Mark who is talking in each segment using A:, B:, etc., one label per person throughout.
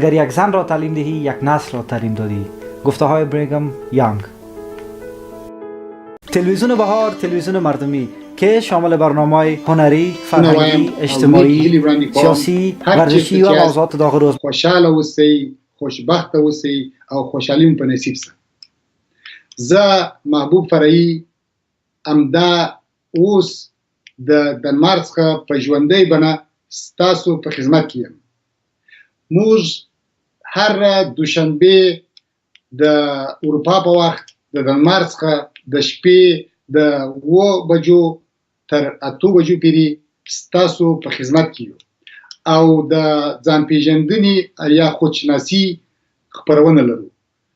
A: اگر یک زن را تعلیم دهی یک نسل را تعلیم دادی. گفته های بریگم یانگ. تلویزیون بهار تلویزیون مردمی که شامل برنامه‌های هنری، فرهنگی، اجتماعی، سیاسی، ورزشی و موضوعات داغ روز.
B: خوشحاله اوسئ، خوشبخته اوسئ او خوشحالي مو په نصیب شه. زه محبوب فرعي همدا اوس د دنمارک څخه په ژوندۍ بڼه ستاسو په خدمت کې یم. موږ هر دوشنبه د اروپا په وخت د دنمارک څخه د شپې د 7 بجو تر 8 بجو پورې ستاسو په خدمت کې یو او د ځان پیژندنې یا خودشناسي خپرونه لرو.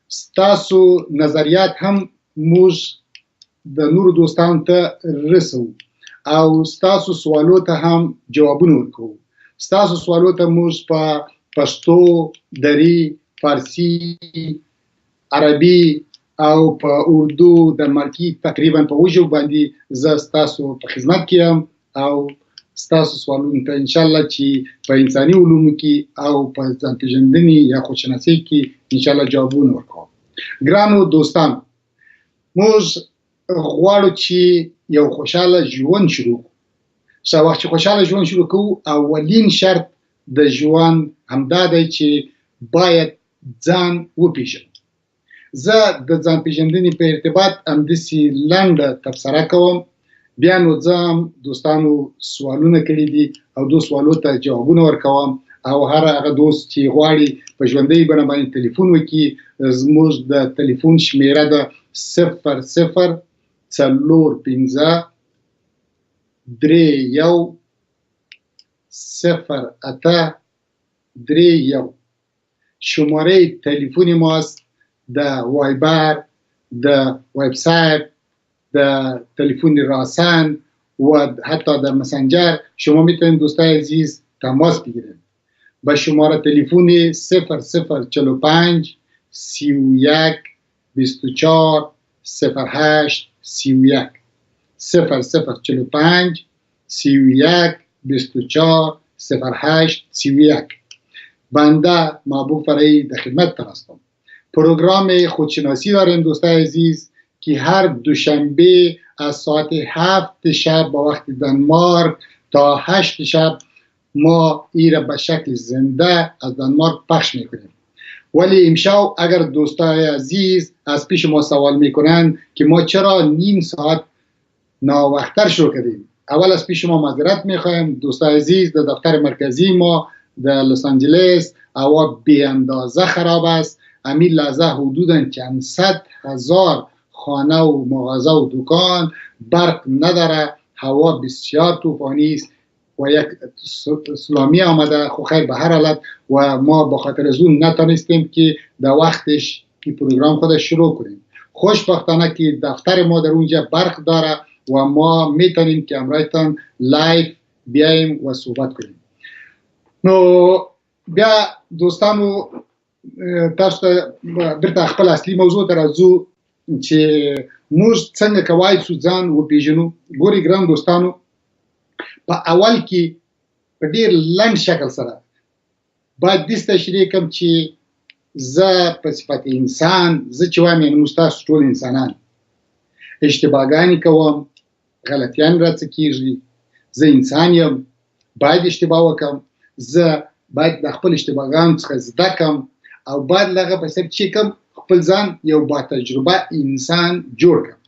B: ستاسو نظریات هم موږ د نورو دوستانو ته رسوو او ستاسو سوالو ته هم جوابونه ورکوو. ستاسو سوالو ته موږ په پښتو، دری، فارسی، عربي او په اردو دنمارکي تقریبا په وجو باندې زه ستاسو په خدمت کې یم او ستاسو سوالونو ته ان شاء الله چې په انساني علومو کې او په ځان پیژندنې یا خودشناسۍ کې ان شاء الله جوابونه ورکوم. ګرانو دوستانو، موږ غواړو چې یو خوشاله ژوند شروع کړو. څه وخت چې خوشاله ژوند شروع کوو، اولین شرط د ژوند همدا دی چې باید ځان وپېژنو. زه د ځان پیژندنې په ارتباط همداسې لنډه تبصره کوم. بیا نو زه هم دوستانو سوالونه کړي دي او دو سوالو ته جوابونه ورکوم او هر هغه دوست چې غواړي په ژوندۍ بڼه باندې تلیفون وکړي، زموږ د تلیفون شمیره ده 00 45 31 08 31. شماره تلیفون ماست د وایبر، د وبسایت، د تلفن راسن و حتی در مسنجر شما میتونید دوستای عزیز تماس بگیرید با شماره تلفن 0045 31 24 08 31 0045 31 24 08 31. بنده محبوب فرعی در خدمت هستم. پروگرام خودشناسی داریم دوستای عزیز که هر دوشنبه از ساعت 7 شب با وقت دنمارک تا 8 شب ما ایره به شکل زنده از دنمارک پخش میکنیم. ولی امشب اگر دوستای عزیز از پیش ما سوال میکنن که ما چرا نیم ساعت ناوقتر شروع کردیم، اول از پیش ما معذرت میخوایم دوستای عزیز. در دفتر مرکزی ما در لس آنجلس هوا بی اندازه خراب است. همین لحظه حدوداً چند صد هزار خانه و مغازه و دکان برق نداره. هوا بسیار طوفانی است و یک سونامی آمده. خو خیر به هر حالت و ما به خاطر از اون نتونستیم که در وقتش که پروگرام خودش شروع کنیم. خوشبختانه که دفتر ما در اونجا برق داره و ما میتونیم که امرایتان لایف بیایم و صحبت کنیم. نو بیا دوستانو تاسو ته بیرته خپل اصلي موضوع ته راځو چې موږ څنګه کولی شو ځان وپېژنو. ګورئ ګران دوستانو، په اول کې په ډېر لنډ شکل سره باید داسې تشریح کړم چې زه په صفت انسان، زه چې وایم یعنې موږ تاسو ټول انسانان اشتباهګانې کوم، غلطیان راڅه کېږي. زه انسان یم، باید اشتباه وکړم. زه باید د خپل اشتباهګانو څخه زده کړم او باید له هغه په سر چې کوم خپل ځان یو با تجربه انسان جوړ کړم.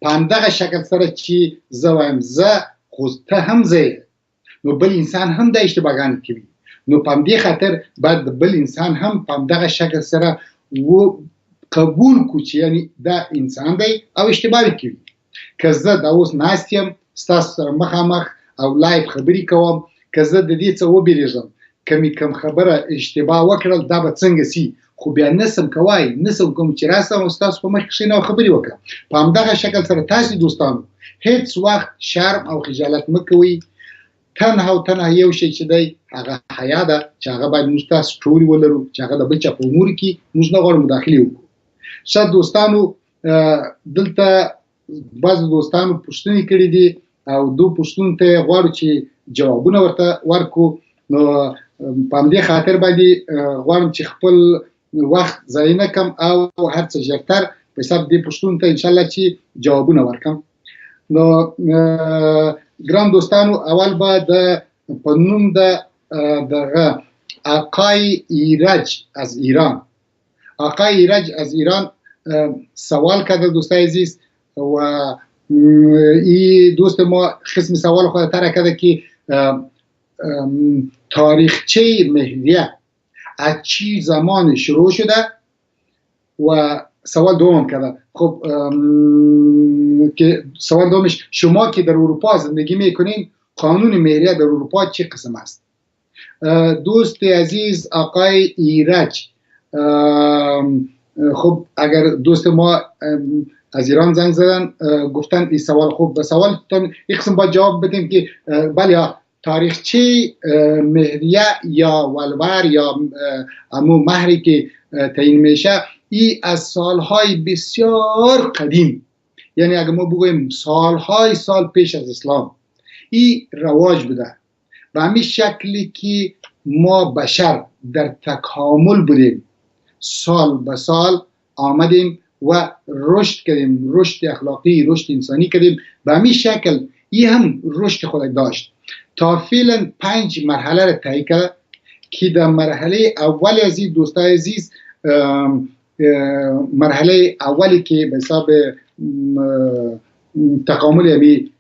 B: په همدغه شکل سره چې زه وایم زه خو ته هم زه نو بل انسان هم د اشتباهګانې کوي، نو په همدې خاطر باید د بل انسان هم په همدغه شکل سره و قبول کړو چې یعنې دا انسان دی او اشتباه کوي. که زه دا اوس ناست یم ستاسو سره مخامخ او لایف خبرې کوم، که زه د دې څه وبېرېږم که مې کوم خبره اشتباه وکړل دا به څنګه سي، خو بیا نسم کوای، نسم کوم چې راسم او ستاسو په مخ کې کښېنم او خبرې وکړم. په همدغه شکل سره تاسې دوستانو هیڅ وخت شرم او خجالت مه کوئ. تنها او تنها یو شی چې دی هغه حیا ده چې هغه باید موږ تاسو ټول ولرو چې هغه د بل چا په امورو کې موږ نه غواړو مداخلې وکړو. ښه دوستانو، دلته بعضو دوستانو پوښتنې کړي دي او دو پوښتنو ته غواړو چې جوابونه ورته ورکړو. نو په همدې خاطر باندې غواړم چې خپل وخت ضایع نه کړم او هر څه ژرتر په حساب دې پوښتنو ته انشاءالله چې جوابونه ورکړم. نو ګران دوستانو، اول به په نوم د دغه آقای ایرج از ایران، آقای ایرج از ایران سوال کرده دوستای عزیز و این دوست ما قسم سوال خود طرح کرده که تاریخچه مهریه از چی زمان شروع شده و سوال دوم کرده. خب که سوال دومش شما که در اروپا زندگی میکنین قانون مهریه در اروپا چه قسم است؟ دوست عزیز آقای ایرج، خب اگر دوست ما از ایران زنگ زدن گفتن این سوال، خوب به سوالتون یک قسم با جواب بدیم که بله تاریخچه مهریه یا ولور یا امو مهری که تعیین میشه این از سالهای بسیار قدیم، یعنی اگر ما بگویم سالهای سال پیش از اسلام این رواج بوده. به همین شکلی که ما بشر در تکامل بودیم، سال به سال آمدیم و رشد کردیم، رشد اخلاقی، رشد انسانی کردیم، به همین شکل این هم رشد خود داشت. تا فعلا 5 مرحله را طی کرد که در مرحله اول از این دوستای عزیز، مرحله اولی که به حساب تکامل یعنی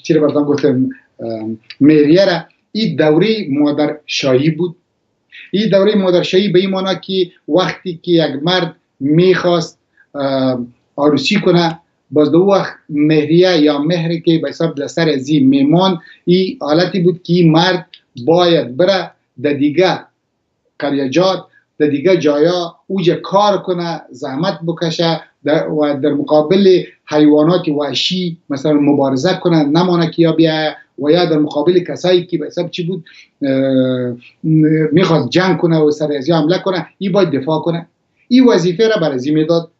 B: چی رو براتون گفتم مهریه را، این دوره مادرشاهی بود. این دوره مادرشاهی به این معنی که وقتی که یک مرد میخواست عروسی کنه، باز دو وقت مهریه یا مهری که به حساب دستر از این میمان، این حالتی بود که این مرد باید بره در دیگه قریجات، در دیگه جایا اوجه کار کنه، زحمت بکشه و در مقابل حیوانات وحشی مثلا مبارزه کنه، نمانه که یا بیایه، و یا در مقابل کسایی که به حساب چی بود میخواست جنگ کنه و سر ازی حمله کنه، این باید دفاع کنه. این وظیفه را بر ازی میداد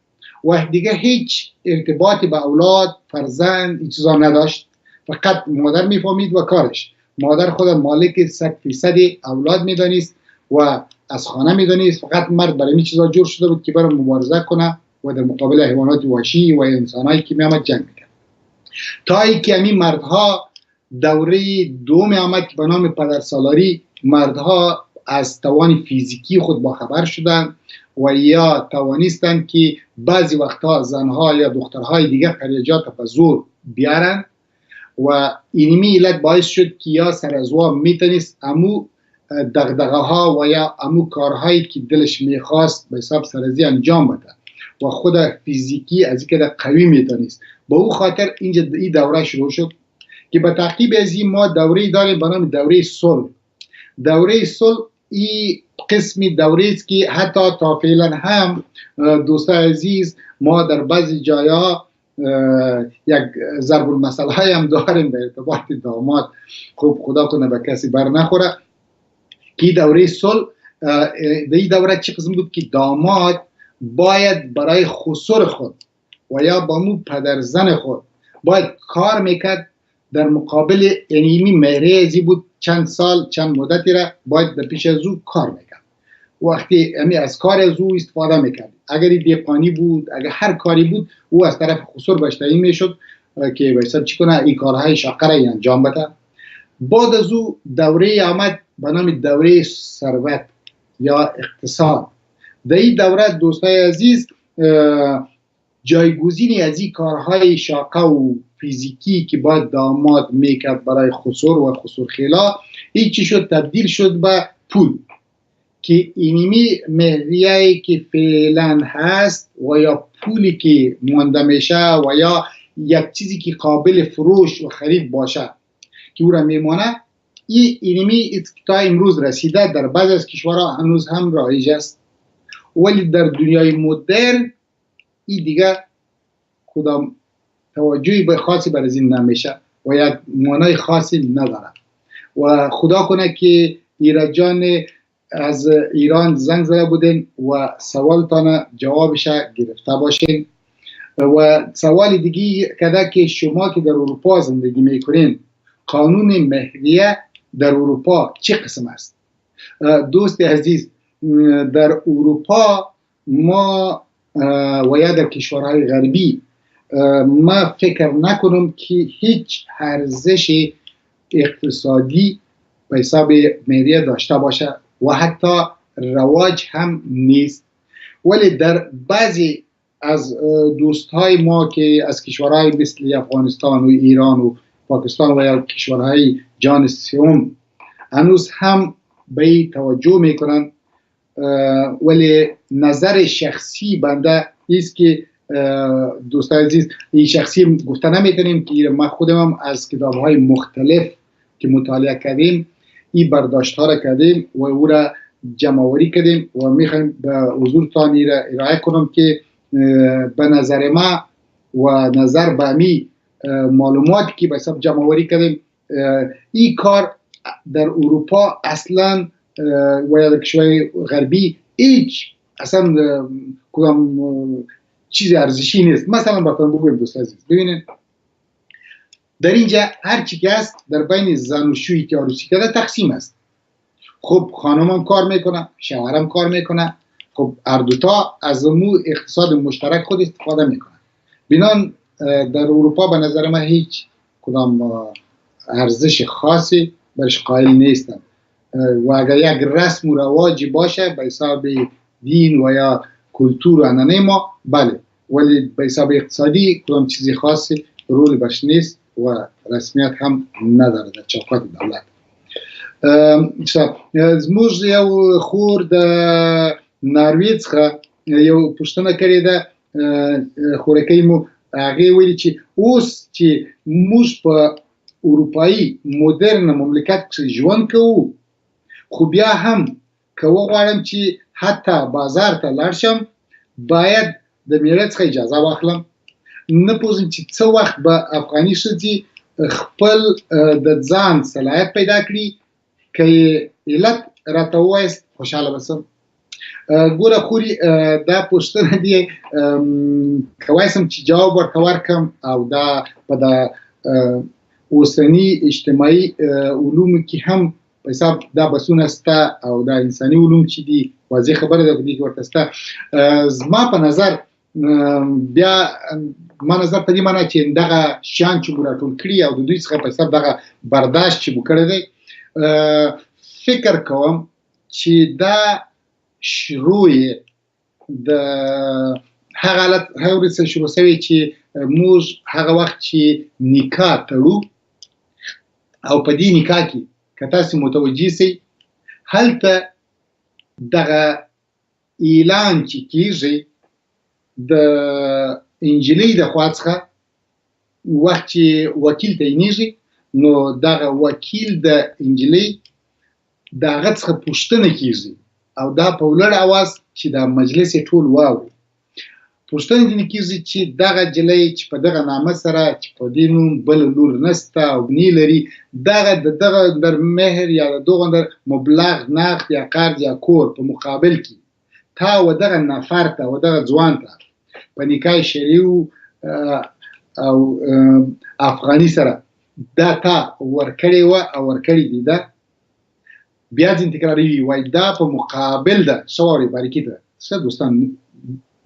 B: و دیگه هیچ ارتباطی به اولاد، فرزند، این چیزا نداشت. فقط مادر میفهمید و کارش. مادر خود مالک 100% اولاد میدانست و از خانه میدانست. فقط مرد برای این چیزا جور شده بود که برای مبارزه کنه و در مقابل حیوانات وحشی و انسانایی که میامد جنگ میکرد. تا ای که همین مردها دوره دوم آمد که به نام پدرسالاری، مردها از توان فیزیکی خود باخبر شدند و یا توانستند که بعضی وقتها زنها یا دخترهای دیگه قریجات به زور بیارن و اینمی علت باعث شد که یا سر از وا میتونست امو دغدغه ها و یا امو کارهایی که دلش میخواست به حساب سرازی انجام بده و خود فیزیکی از اینکه قوی میتونست. به او خاطر اینجا این دوره شروع شد که به تعقیب از این ما دوره داریم به نام دوره صلح. دوره صلح این قسمی دوره است که حتی تا فعلا هم دوستان عزیز ما در بعضی جایا یک ضرب المثل های هم داریم به ارتباط داماد، خوب خدا کنه به کسی بر نخوره، که دوره صلح در این دوره چه قسم بود که داماد باید برای خسر خود و یا با مو پدرزن خود باید کار میکرد در مقابل اینیمی مهره ازی بود چند سال چند مدتی را باید در پیش از او کار میکرد. وقتی از کار از او استفاده میکرد، اگر دیپانی بود، اگر هر کاری بود، او از طرف خسر بهش تعیین میشد که باید چی کنه این کارهای شاقه را انجام بده. بعد از او دوره آمد به نام دوره ثروت یا اقتصاد. در این دوره دوستای عزیز جایگزینی از این کارهای شاقه و فیزیکی که باید داماد میکرد برای خسر و خسرخیلا، این چی شد؟ تبدیل شد به پول، که اینمی مهریه‌ای که فعلا هست و یا پولی که مونده میشه و یا یک چیزی که قابل فروش و خرید باشه که او را میمانه، این اینمی تا امروز رسیده در بعض از کشورها هنوز هم رایج است، ولی در دنیای مدرن این دیگه کدام توجهی به خاصی بر از این نمیشه و یک معنای خاصی نداره. و خدا کنه که ایرجان از ایران زنگ زده بودین و سوالتان جوابش گرفته باشین. و سوال دیگه کده که شما که در اروپا زندگی میکنین قانون مهریه در اروپا چه قسم است؟ دوست عزیز، در اروپا ما و یا در کشورهای غربی ما فکر نکنم که هیچ ارزش اقتصادی به حساب ملی داشته باشه و حتی رواج هم نیست. ولی در بعضی از دوستهای ما که از کشورهای مثل افغانستان و ایران و پاکستان و یا کشورهای جهان سوم هنوز هم به توجه میکنن، ولی نظر شخصی بنده است که دوست عزیز، این شخصی گفته نمیتونیم که ما خودم از کتابهای مختلف که مطالعه کردیم این برداشت ها را کردیم و او را جمع آوری کردیم و میخوایم به حضورتان ارائه کنم که به نظر ما و نظر به می معلوماتی که به حساب جمع آوری کردیم، این کار در اروپا اصلا و یا در کشورهای غربی هیچ اصلا کدام چیز ارزشی نیست. مثلا براتون بگویم دوست عزیز، ببینید در اینجا هر چی که است در بین زن و شویی که عروسی کرده تقسیم است. خب خانم هم کار میکنه، شوهر هم کار میکنه، خب هر دوتا از مو اقتصاد مشترک خود استفاده میکنه. بنان در اروپا به نظر من هیچ کدام ارزش خاصی برش قائل نیستن و اگر یک رسم و رواجی باشه به حساب دین و یا کلتور و عنعنه ما بله، ولی به حساب اقتصادی کدام چیزی خاصی رولی برش نیست و رسمیت هم نداره در چوکات دولت. زموږ یو خور د ناروې څخه یو پوښتنه کړې ده، خورکۍ مو هغې ویلي چې اوس چې موږ په اروپایي مدرن مملکت کښې ژوند کوو، خو بیا هم که وغواړم چې حتی بازار ته لاړ شم باید د میړه څخه اجازه واخلم. نه پوهېږم چې څه وخت به افغاني ښځې خپل د ځان صلاحیت پیدا کړي. که یې علت راته ووایست خوشحاله به شم. ګوره خوري دا پوښتنه دی کولی شم چې جواب ورته ورکړم او دا په د اوسني اجتماعي علومو کې هم په حساب دا بحثونه شته او دا انساني علوم چې دي واضح خبره ده په دې کې ورته شته. زما په نظر بیا ما نظر په دې معنی چې دغه شیان چې مو راټول کړي او د دوی څخه په حساب دغه برداشت چې مو کړی دی، فکر کوم چې دا شروع د هغه حالت هغه ورځ شروع شوی چې موږ هغه وخت چې نکاح تړو او په دې نکاح کې که تاسې متوجه سئ هلته دغه اعلان چې کېږي د انجلۍ د خوا څخه وخت چې وکیل تعینېږي، نو دغه وکیل د انجلۍ د هغه څخه پوښتنه کېږي او دا په لوړ اواز چې د مجلس یې ټول واوري. پوښتنه ځینې کېږي چې دغه نجلۍ چې په دغه نامه سره چې په دې نوم بله لور نشته او بنې لري، دغه د دغه در مهر یا د دغه در مبلغ نقد یا قرض یا کور په مقابل کې تا و دغه نفر ته و دغه ځوان ته په نکاح شرعي او افغاني سره دا تا ورکړې وه او ورکړې دي ده، بیا ځینې تکراروي وایي دا په مقابل ده. ښه واورئ باریکي ده ښه دوستان،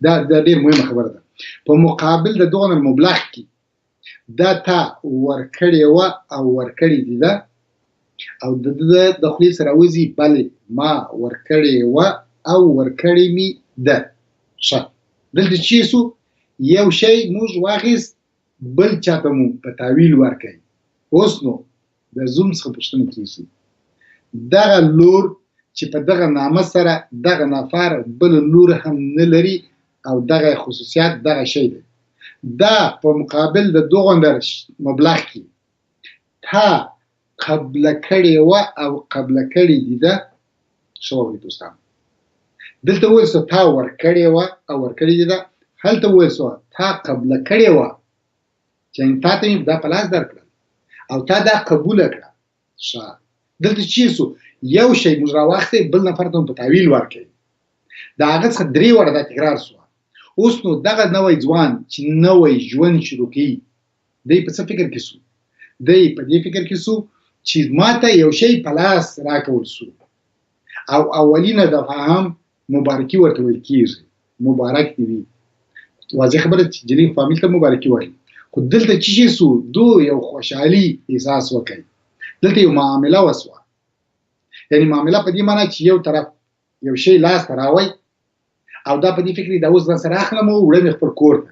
B: دا ډېر مهمه خبره ده. په مقابل د دغه مبلغ کې دا تا ورکړې وه او ورکړې دي ده او د خولې سره وځي بلې ما ورکړې وه او ورکړې مې ده. ښه دلته چې سو یو شی موږ واخیست بل چاته مو په تاویل ورکوي. اوس نو د زوم څخه پوښتنه کېږي دغه لور چې په دغه نامه سره دغه نفر بله لور هم نه لري او دغه خصوصیات دغه شی دی، دا په مقابل د دغه مبلغ کې تا قبله کړې وه او قبله کړې دي ده. ښه واورئ دوستان، دلته وویل سوه تا ورکړې وه او ورکړې دي ده، هلته وویل سوه تا قبله کړې وه چې تا ته مې دا په لاس درکړل او تا دا قبوله کړه. ښه دلته چې سو یو شی موږ راواخیستی بل نفر ته په تاویل ورکوي، د هغه څخه درې واره دا تکرار سوه. اوس نو دغه نوی ځوان چې نوی ژوند شروع کوي دی په څه فکر کې سو؟ دی په دې فکر کې سو چې ما ته یو شی په لاس راکول سو او اولینه دفعه هم مبارکي ورته ویل کېږي، مبارک دې وي. واضح خبره چې جنۍ فامیل ته مبارکي وایي. خو دلته چې شي سو دو یو خوشحالي احساس وکړي، دلته یو معامله وسوه. یعنی معامله په دې معنی چې یو طرف یو شی لاس ته راوړي او دا په دې فکر دا اوس ځان سره اخلم او وړم خپل کور ته.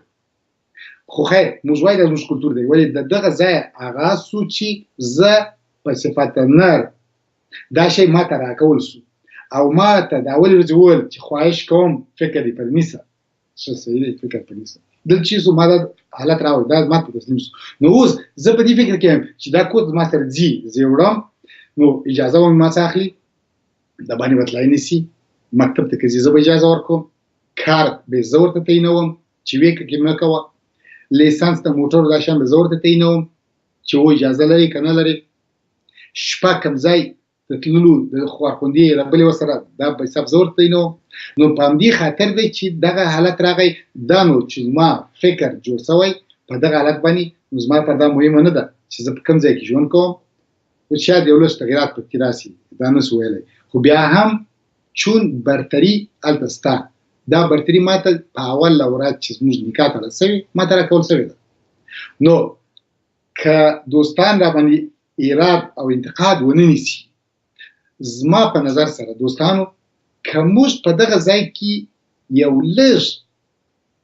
B: خو خیر موږ وایو دا زموږ کلتور دی، ولې د دغه ځای آغاز سو چې زه په صفت نر دا شی ما ته راکول سو او ما ته دا اول ورځ وویل چې خواهش کوم فکر یې پر نیسه. ښه صحیح دی، فکر پر نیسه. دلته چې سو ما دا حالت راوړ، دا ما ته تسلیم سو. نو اوس زه په دې فکر کې یم چې دا کور ما سره ځي، زه یې وړم، نو اجازه به مې ما څخه اخلي، د باندې به تلای نیسي، مکتب ته که ځي زه به اجازه ورکوم، کار به زه ورته تعینوم چې ویې که مه کوه، لیسانس د موټرو دا شیان به زه ورته تعینوم چې و اجازه لري که نه لري، شپه کوم ځای د تللو د خوارخوندې ربلې ورسره دا به حساب زه ورته تعینوم. نو په همدې خاطر دی چې دغه حالت راغی. دا نو چې زما فکر جوړ سوی په دغه حالت باندې، نو زما لپاره دا مهمه نه ده چې زه په کوم ځای کې ژوند کوم. خو شاید یو لږ تغیرات پکې راسي، دا نه سو ویلی. خو بیا هم چون برتري هلته سته، دا برتري ما ته په اوله ورځ چې زموږ نکاح تړل سوي ما ته راکول سوې ده. نو که دوستان را باندې ایراد او انتقاد ونه نیسي، زما په نظر سره دوستانو که موږ په دغه ځای کې یو لږ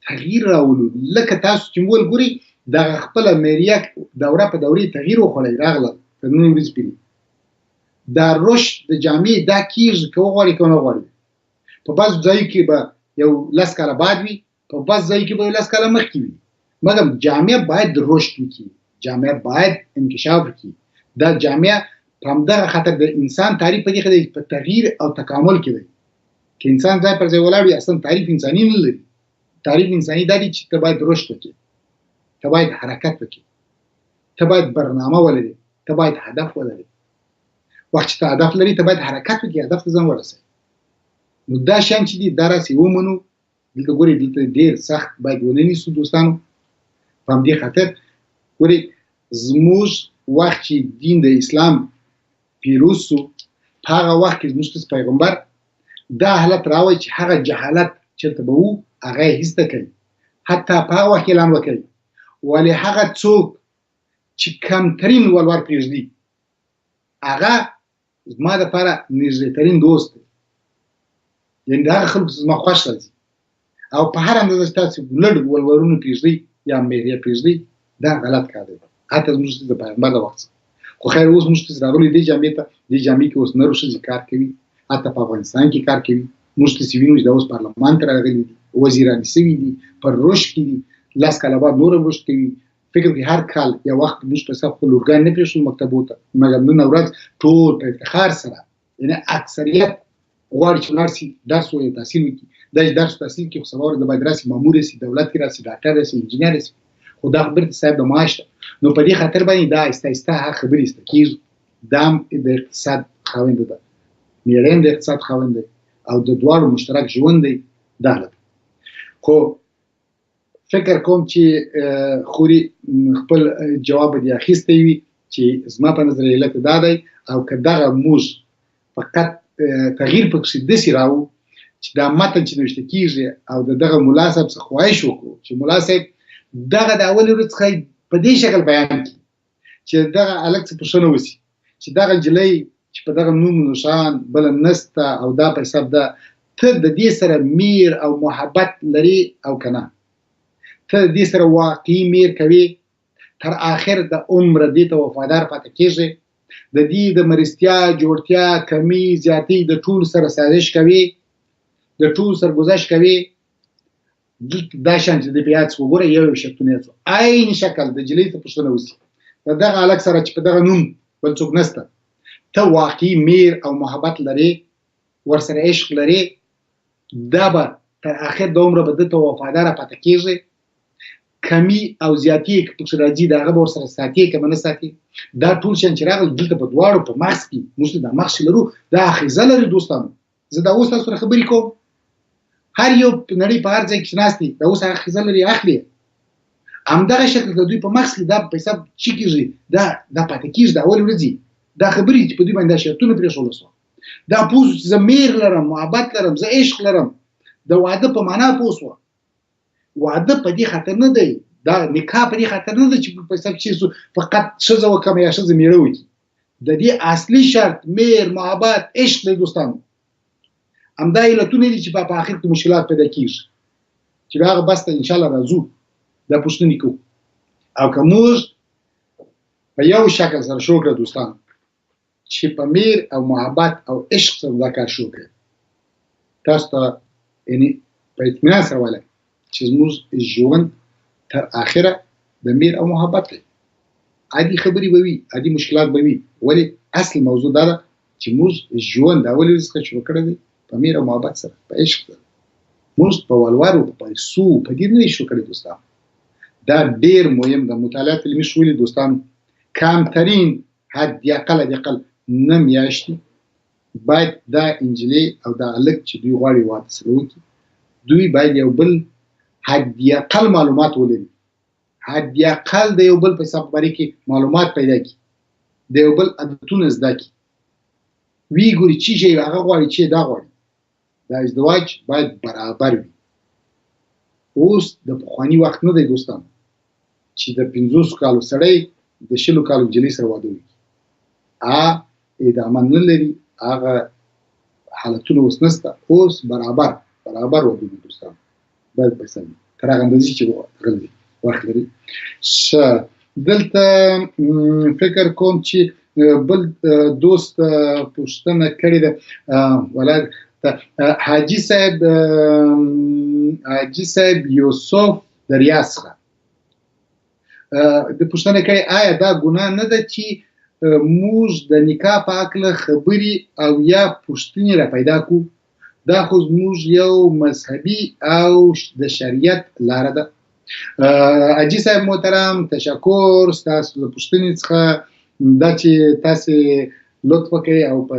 B: تغییر راولو، لکه تاسو چې مول ګورئ دغه خپله میریه دوره په دورې تغییر وخوړی راغله تر نن ورځې پورې، دا رشد د جامعې دا کېږي که وغواړي که ونه غواړي. په بعضو ځایو کې به یو 10 کاله بعد وي، په بعض ځایو کې به یو 10 کاله مخکې وي، مګر جامعه باید رشد وکړي، جامعه باید انکشاف وکړي. دا جامعه په همدغه خاطر د انسان تعریف په دې کې دی په تغییر او تکامل کې دی. که انسان ځای پر ځای ولاړ وي اصلا تعریف انساني نه لري. تعریف انساني دا دی چې ته باید رشد وکړي، ته باید حرکت وکړي، ته باید برنامه ولري، ته باید هدف ولري. وخت چې ته هدف لري ته باید حرکت وکړي، هدف ته ځان ورسوي. نو دا شیان چې دي دا راسې ومنو. دلته ګورئ دلته ډېر سخت باید ونه نیسو دوستانو. په همدې خاطر ګورئ زموږ وخت چې دین د اسلام پیروز سو، په هغه وخت کې زموږ پیغمبر دا حالت راوړی چې هغه جهالت چېرته به وو هغه یې هېڅ نه کوي، حتی په هغه وخت کې اعلان وکړي ولې هغه څوک چې کمترین ولور پرېږدي هغه زما دپاره نږدېترین دوست دی. یعنې د هغه خلکو زما خوښ راځي او په هر اندازه چې تاسو لږ ولورونه پرېږدئ یا میریه پرېږدئ دا غلط کار دی، حتی زموږ د پیغمبر د وخت څخه. خو خیر اوس موږ ته راغلي دې جامعې ته، دې جامعې کې اوس نر ښځې کار کوي، حتی په افغانستان کې کار کوي. موږ ته چې وینو چې دا اوس پارلمان ته راغلي دي، وزیران سوي دي، پر رشد کې دي، 10 کاله بعد نور رشد کوي. فکر کې هر کال یو وخت موږ په حساب خپل اورګان نه پرېښودو مکتبو ته، مګر نن ورځ ټول په افتخار سره، یعنې اکثریت غواړي چې ولاړ شي درس ووایي، تحصیل وکړي. دا چې درس تحصیل کړي خو سبا ورځ باید راسي مامور راسي، دولت کې راسي، ډاکټر راسي، انجینر راسي. خو دا خبرې صاحب د معاش ده. نو په دې خاطر باندې دا آهسته آهسته هغه خبرې ایسته کېږي. دا هم د اقتصاد خاونده ده، میړه هم د اقتصاد خاوند دی او د دواړو مشترک ژوند دی. دا حالت خو فکر کوم چې خوري خپل جواب دې اخیستی وي چې زما په نظر علت دا دی. او که دغه موږ فقط تغییر پکې داسې راوړو چې دا متن چې نوشته کېږي او د دغه ملا صاحب څخه خواهش وکړو چې ملا صاحب دغه د اولې ورځې څخه په دې شکل بیان کړي چې دغه هلک څه پوښتنه وشي چې دغه نجلۍ چې په دغه نوم نښان بله نسته او دا په حساب ده، ته د دې سره میر او محبت لري او که نه، ته د دې سره واقعي میر کوي، تر آخر د عمره دې ته وفادار پاتې کېږي، د دې د مرستیا جوړتیا کمی زیاتۍ د ټول سره سازش کوي، د ټول سره گذشت کوي. دا شان چې د په یاد څخه وګوره یو یو شرطونه یې څو عین شکل د نجلۍ ته پوښتنه وشي د دغه هلک سره چې په دغه نوم بل څوک نسته، ته واقعي میر او محبت لري، ورسره عشق لري، دا به تر آخر د عمره به ده ته وفاداره پاتې کېږي. کمی او زیاتي که پکې راځي د هغه به ورسره ساتي که به نه ساتي. دا ټول شیان چې راغلل دلته په دواړو په مغز کې موږ دا مغز چې لرو دا اخیزه لري دوستانو. زه دا اوس تاسو سره خبرې کوم، هر یو نړۍ په هر ځای کې چې ناست دی دا اوس اخیزه لري اخلي. همدغه شکل د دوی په مغز کې دا په حساب چې کېږي دا پاتې کېږي د اولې ورځې دا خبرې چې په دوی باندې دا شرطونه پرېښودل سوه. دا پوه چې زه میر لرم، محبت لرم، زه عشق لرم. د واده په معنا پوه شوه. واده په دې خاطر نه دی، دا نکاح په دې خاطر نه دی چې په حساب چې فقط ښځه وکړم یا ښځه میړه وکړي. د دې اصلي شرط میر، محبت، عشق دی دوستانو. همدا علتونه دي چې په آخر کې مشکلات پیدا کېږي، چې هغه بس ته انشاءالله راځو دا پوښتنې کوو. او که موږ په یو شکل سره شو کړه دوستانو چې په میر او محبت او عشق سره دا کار شو کړه، تاسو ته یعنې په اطمینان سره ویلی چې زموږ ژوند تر آخره د میر او محبت دی. عادي خبرې به وي، عادي مشکلات به وي، ولې اصل موضوع دا ده چې موږ ژوند د اولې ورځې څخه شروع کړی دی په میر او محبت سره، په عشق سره. موږ په ولورو، په پیسو، په دې نه دی شروع کړی دوستانو. دا ډېر مهم ده. مطالعات علمي ښولي دوستانو کمترین حداقل 9 میاشتې باید دا انجلۍ او دا هلک چې دوی غواړي واده سره وکړي، دوی باید یو بل حداقل معلومات ولري، حداقل د یو بل په حساب باره کې معلومات پیدا کړي، د یو بل عادتونه زده کړي، وی ګوري چې شی هغه غواړي چې دا غواړي. دا ازدواج باید برابر وي. اوس د پخواني وخت نه دی دوستانو چې د 50 کالو سړی د 20 کالو نجلۍ سره واده وکړي. ادامه نه لري، هغه حالتونه اوس نشته. اوس برابر ودونه دوستانو باید پیسه وي تر هغه اندازې چې غلی وخت لري. دلته فکر کوم چې بل دوست پوښتنه کړې ده، ولاد حاجي صاحب یوسف د ریاض څخه د پوښتنه کوي آیا دا ګناه نه ده چې موږ د نکاح په هکله خبرې او یا پوښتنې را پیدا کړو؟ دا خو زموږ یو مذهبي او د شریعت لاره ده. حاجي صاحب محترم، تشکر ستاسو د پوښتنې څخه، دا چې تاسې لطف وکړئ او په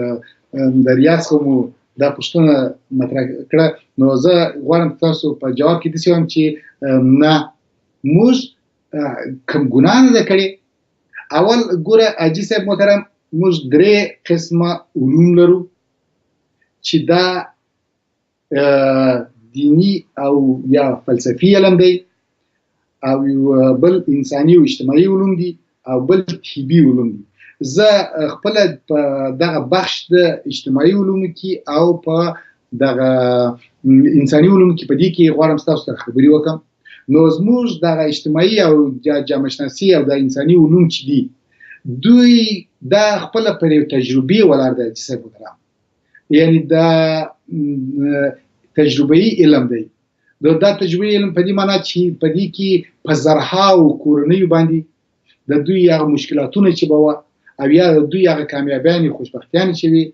B: د ریاض څخه مو دا پوښتنه مطرح کړه. نو زه غواړم تاسو په جواب کې داسې وایم چې نه، موږ کوم ګناه نه ده کړې. اول ګوره حاجي صاحب محترم، موږ 3 قسمه علوم لرو چې دا دینی او یا فلسفي علم دی، او بل انساني او اجتماعي علوم دي، او بل طبي علوم دي. زه خپل په دغه بخش د اجتماعي علومو کې او په دغه انساني علومو کې په دې کې غواړم ستاسو سره خبرې وکړم. نو زموږ دغه اجتماعي او جامعه شناسي او د انساني علوم چې دي، دوی دا خپله پر یو تجربې ولاړ دی حاجي صاحب محترم، یعنې دا تجربه‌ایي علم دی. دا تجربه‌ایي علم په دې معنا چې په دې کې په زرهاو کورنیو باندې د دوی هغه مشکلاتونه چې به وه او یا د دوی هغه کامیابیانې، خوشبختیانې چې وي،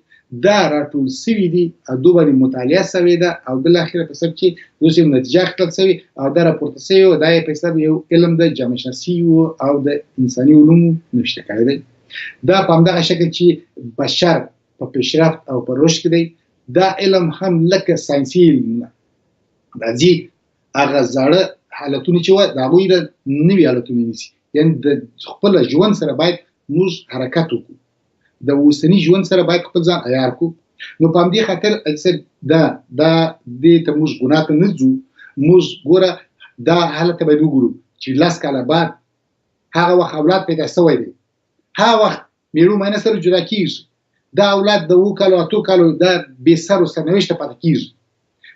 B: دا راټول سوي دي او دوی باندې مطالعه سوې ده او بالاخره په سبب چې دوی نتیجه اخیستل سوي او دا راپورته سوي او دا یې په حساب یو علم د جامعه شناسي او د انساني علومو نوشته کړی دی. دا په همدغه شکل چې بشر په پیشرفت او په رشد کې دی، دا علم هم لکه ساینسي علمونه راځي هغه زاړه حالتونه چې وه د هغوی د نوي حالتونه نیسي. یعنې د خپل ژوند سره باید موږ حرکت وکړو، د اوسني ژوند سره باید خپل ځان عیار کړو. نو په همدې خاطر دا دې ته موږ ګناه ته نه ځو. موږ ګوره دا حالت ته باید وګورو چې 10 کاله بعد هغه وخت اولاد پیدا سوی دی، هغه وخت میړه ماینه سره جدا کېږي، دا اولاد د 7 کالو 8 کالو دا بې سر و سرنوشته پاتې کېږي،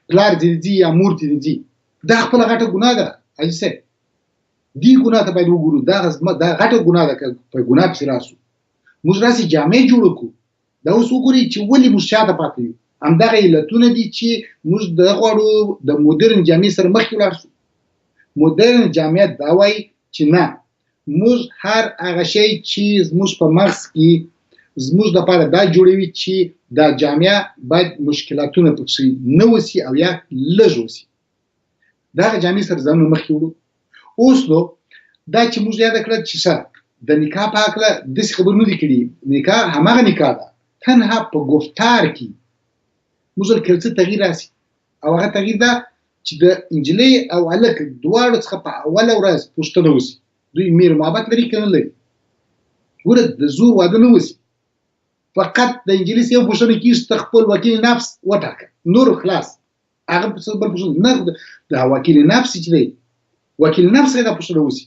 B: پلار دې ځي یا مور دې ځي. دا خپله غټه ګناه ده حاجي صاحب. دې ګناه ته باید وګورو. دا غټه ګناه ده که په ګناه پسې راسو. موږ راسې جامې جوړه کړو. دا اوس وګورئ چې ولې موږ شاته پاتې یو. همدغه علتونه دي چې موږ غواړو د مدرن جامې سره مخکې ولاړ شو. مدرن جامعیت دا وایي چې نه، موږ هر هغه شی چې زموږ په مغز کې زموږ لپاره دا جوړوي چې دا جامعه باید مشکلاتونه پکې نه وسي او یا لږ وسي. دغه جامې سره ځانونه مخکې وړو. اوس نو دا چې موږ یاده کړه چې ښه د نکاح په هکله داسې خبرې نه دي کړي. نکاح هماغه نکاح ده، تنها په گفتار کې موږ که څه تغییر راسي، او هغه تغییر ده چې د نجلۍ او هلک دواړو څخه په اوله ورځ پوښتنه وسي دوی میر محبت لري که نه لري. ګوره د زور واده نه وسي، فقط د انجلیس یو پوښتنه کېږي ته خپل وکیل نفس وټاکه نور خلاص هغه بل پوښتنه نه د وکیل نفس چې دی وکیل نفس دا پوښتنه وشي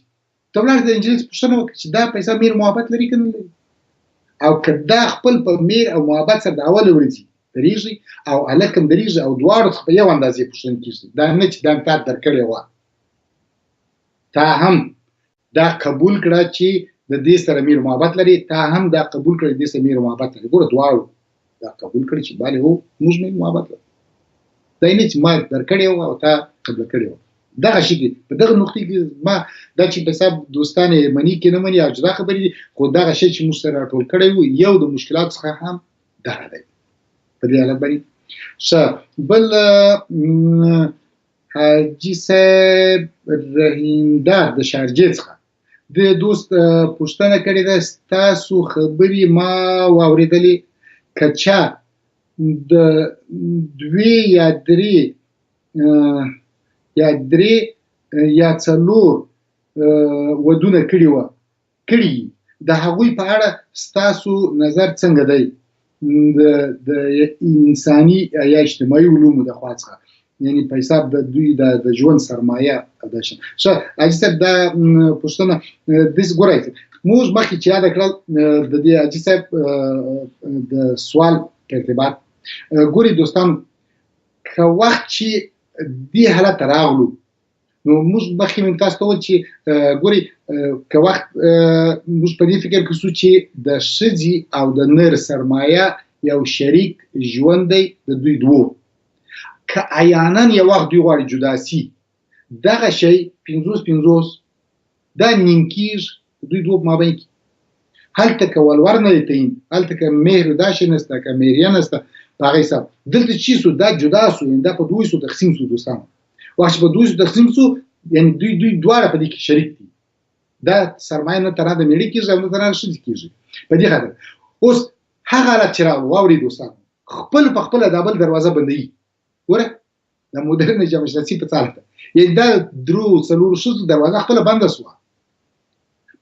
B: ته ولاړ د انجلیس پوښتنه وکړه چې دا پیسې میر محبت لري که نه لري او که دا خپل په میر او محبت سره د اول ورځي درېږي او هلک هم درېږي او دواړو څخه په یو اندازې پوښتنه کېږي دا نه چې دا تا درکړې وه تا هم دا قبول کړه چې د دې سره میر محبت لري تا هم دا قبول کړه د دې سره میر محبت لري ګوره دواړو دا قبول کړي چې بله هو موږ میر محبت لرو دا نه چې ما درکړې وه او تا قبله کړې وه دغه شي کې په دغه نقطې کې ما دا چې په حساب دوستان یې مني کې نه مني او جدا خبرې دي خو دغه شی چې موږ سره راټول کړی وو یو د مشکلاتو څخه هم دغه دی په دې حالت باندې ښه بل حاجي صاحب رحیمدار د شارجې څخه د دوست پوښتنه کړې ده ستاسو خبرې ما واورېدلې که چا د دوې یا درې یا څلور ودونه کړي وه کړي د هغوی په اړه ستاسو نظر څنګه دی د انساني یا اجتماعي علومو د خوا څخه یعنی په حساب د دوی د ژوند سرمایه دا شي ښه حاجي صاحب دا پوښتنه داسې ګورئ موږ مخکې چې یاده کړل د دې حاجي صاحب د سوال په ارتباط ګورئ دوستانو که وخت چې دې حالت ته راغلو نو موږ مخکې مې تاسو ته وویل چې ګورئ که وخت موږ په دې فکر کې شو چې د ښځې او د نر سرمایه یو شریک ژوند دی د دوی دوو که عیانا یو وخت دوی غواړي جدا سي دغه شی 50-50 دا نیم کېږي دوی دوو په مابین کې هلته که ولور نه دی تعین هلته که مهر دا شی نسته که مهریه نسته په هغه حساب دلته چې سو دا جدا سو یعنې دا په دوی سو تقسیم سو دوستانو وخت چې په دوی سو تقسیم سو یعنې دوی دواړه په دې کې شریک دي دا سرمایه نه تنها د مېړه کېږي او نه تنها د ښځې کېږي په دې خاطر اوس هغه حالت چې راغلو واورئ دوستانو خپل په خپله دا بل دروازه بندوي ګوره د مدرن جامع شناسي په څار ده یعنې دا درو څلورو ښځو دروازه خپله بنده سوه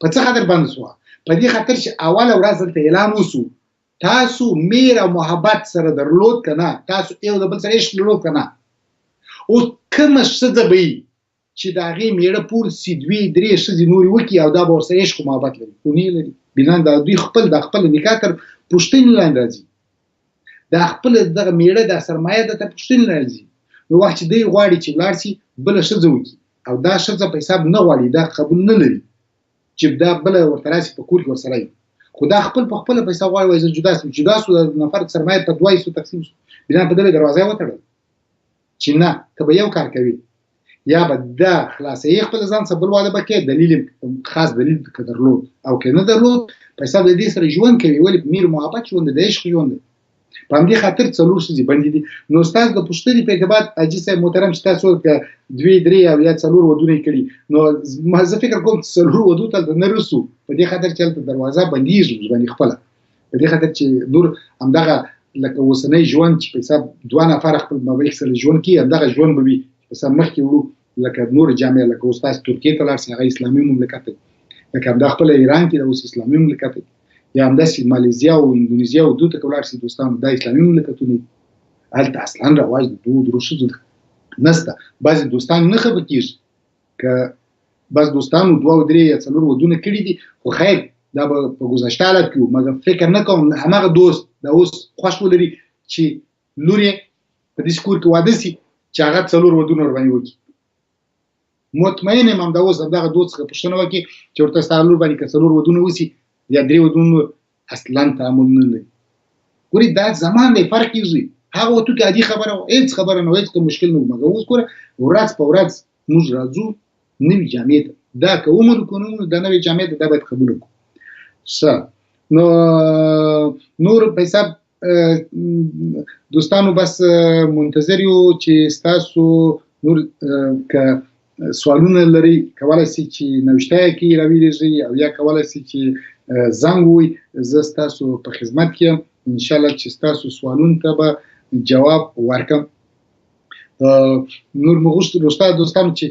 B: په څه خاطر بنده سوه په دې خاطر چې اوله ورځ دلته اعلان وسو تاسو میر او محبت سره درلود که نه تاسو یو د بل سره عشق درلود که نه اوس کومه ښځه به وي چې د هغې مېړه پور سي دوې درې ښځې نورې وکړي او دا به ورسره عشق و محبت لري خو نه لري بنا د دوی خپل د خپل نکاح تر پوښتنې لاندې راځي دا خپل دغه میړه دا سرمایه ده ته پوښتنې راځي نو وخت چې دی غواړي چې ولاړ شي بله ښځه وکړي او دا ښځه په حساب نه غواړي دا قبول نه لري چې دا بله ورته راسي په کور کې ورسره وي خو دا خپل په خپله په حساب غواړي وایي زه جدا سو د نفر سرمایه په دوه حصو تقسیم سو بنا په دغه دروازه یې وتړل چې نه که به یو کار کوي یا به دا خلاصوي خپل ځان څخه بل واده به کوي دلیل خاص دلیل که درلود او که نه درلود په حساب د دې سره ژوند کوي ولې میر محبت ژوند دی د عشق ژوند دی په همدې خاطر څلور ښځې بندې دي نو ستاسو د پوښتنې په ارتباط حاجي صاحب محترم چې تاسو که دوې درې او یا څلور ودونه یې کړي نو زه فکر کوم چې څلور ودو ته هلته نه رسو په دې خاطر چې هلته دروازه بندېږي اوس باندې خپله په دې خاطر چې نور همدغه لکه اوسنی ژوند چې په حساب دوه نفره خپل مابین سره ژوند کوي همدغه ژوند به وي په حساب مخکې وړو لکه نور جامعه لکه اوس تاسو ترکیې ته لاړ شئ هغه اسلامي مملکت دی لکه همدا خپله ایران کې د اوس اسلامي مملکت دی یا همداسې مالیزیا او اندونیزیا او دوی ته که ولاړ شئ دوستانو دا اسلامي مملکتونه دي هلته اصلا رواج د دوو درو ښځو نسته بعضې دوستان نه خبر کېږي که بعض دوستانو دوه او درې یا څلور ودونه کړي دي خو خیر دا به په ګذشته حالت کې وو مګر فکر نه کوم هماغه دوست دا اوس خوښ ولري چې لور یې په داسې کور کې واده شي چې هغه څلور ودونه ورباندې وکړي مطمئن یم همدا اوس همدغه دوست څخه پوښتنه وکړي چې ورته ستا لور باندې که څلور ودونه وشي یا درې ودونه اصلا تعامل نه لري ګورې دا زمان دی فرق کېږي هغه وختو کې عادي خبره وه هېڅ خبره نه وه هېڅ مشکل نه و مګر اوس ګوره ورځ په ورځ موږ راځو نوي جامې ته دا که ومنو که نه ومنو دا نوې جامې ته دا باید قبول کړو ښه نو نور په حساب دوستانو بس منتظر یو چې ستاسو نور که سوالونه لري کولی شئ چې نوشته یې کړئ راویلېږئ او یا کولی شئ چې زنګ ووهئ زه ستاسو په خدمت کې یم انشاءالله چې ستاسو سوالونو ته به جواب ورکړم نور مې غوښتل دوستانو چې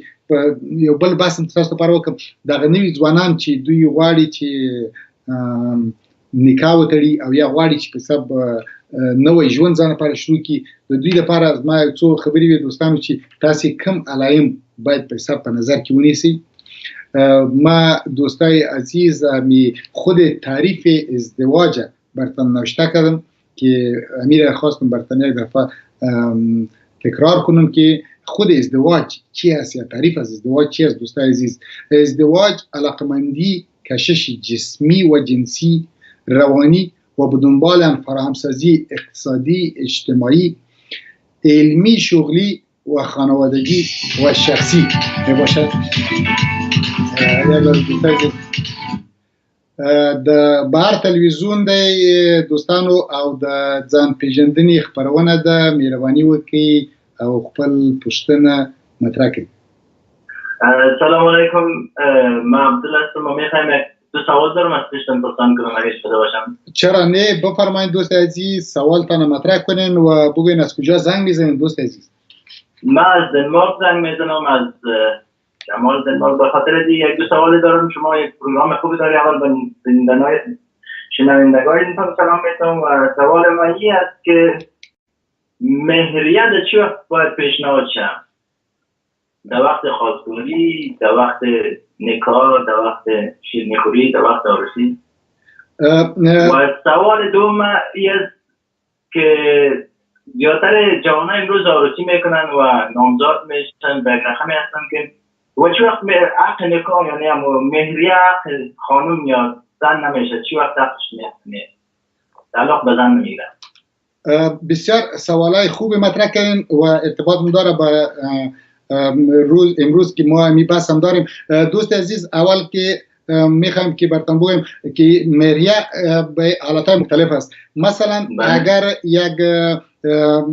B: یو بل بحث هم تاسو لپاره وکړم دغه نوي ځوانان چې دوی غواړي چې نکاح وتړي او یا غواړي چې په سب نوې ژوند ځان لپاره شروع کړي د دوی لپاره ما یو څو خبرې وي دوستانو چې تاسو کم علائم باید په سب په نظر کې ونیسئ. ما دوستای عزیز می خود تعریف ازدواج برتن نوشته کردم که امیر خواستم برتن یک دفعه تکرار کنم که خود ازدواج چی است یا تعریف از ازدواج چی است. دوستای عزیز، ازدواج علاقمندی کشش جسمی و جنسی روانی و به دنبال هم فراهمسازی اقتصادی اجتماعی علمی شغلی و خانوادگی و شخصی باشد. د بهر تلویزیون دی دوستانو او د ځان پیژندنې خپرونه ده، مهرباني وکړئ او خپل پوښتنه مطرح کړئ.
C: سلام علیکم، من عبدالله هستم و میخوایم دو سوال دارم از پیشتن پرسان کنم اگه شده باشم.
B: چرا نه، بفرمایید دوست عزیز، سوالتان مطرح کنین و بگوین از کجا زنگ میزنین دوست عزیز.
C: من از دنمارک زنگ میزنم، از شمال دنمارک. به خاطر دیگه یک دو سوالی دارم. شما یک پروگرام خوبی داری، اول به شنوندگانتون سلام میتونم و سوال من این است که مهریه در چه وقت باید پیشنهاد شم؟ در وقت خواستگاری، در وقت نکاح، در وقت شیرینیخوری، در وقت عروسی؟ و سوال دوم این است که زیادتر جوانان امروز عروسی میکنن و نامزاد میشن به رقمی هستن که و چی وقت عقد نکاح یعنی مهریه عقد خانم یا زن نمیشه، چی وقت عقدش میکنه تعلق به زن نمیگیره؟
B: بسیار سوالای خوب مطرح کردین و ارتباط داره با امروز که ما می بحث هم داریم. دوست عزیز، اول که میخوایم که براتون بگم که مهریه به حالتهای مختلف است. مثلا اگر یک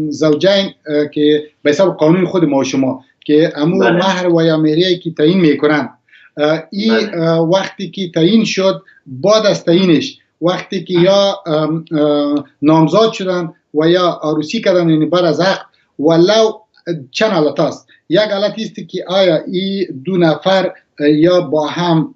B: زوجین که به حساب قانون خود ما و شما که امو مهر و یا مهریه که تعیین میکنن، این وقتی که تعیین شد، بعد از تعیینش وقتی که یا نامزاد شدن و یا عروسی کردن، یعنی بعد از عقد، ولو چند حالت است. یک حالت است که آیا این دو نفر یا با هم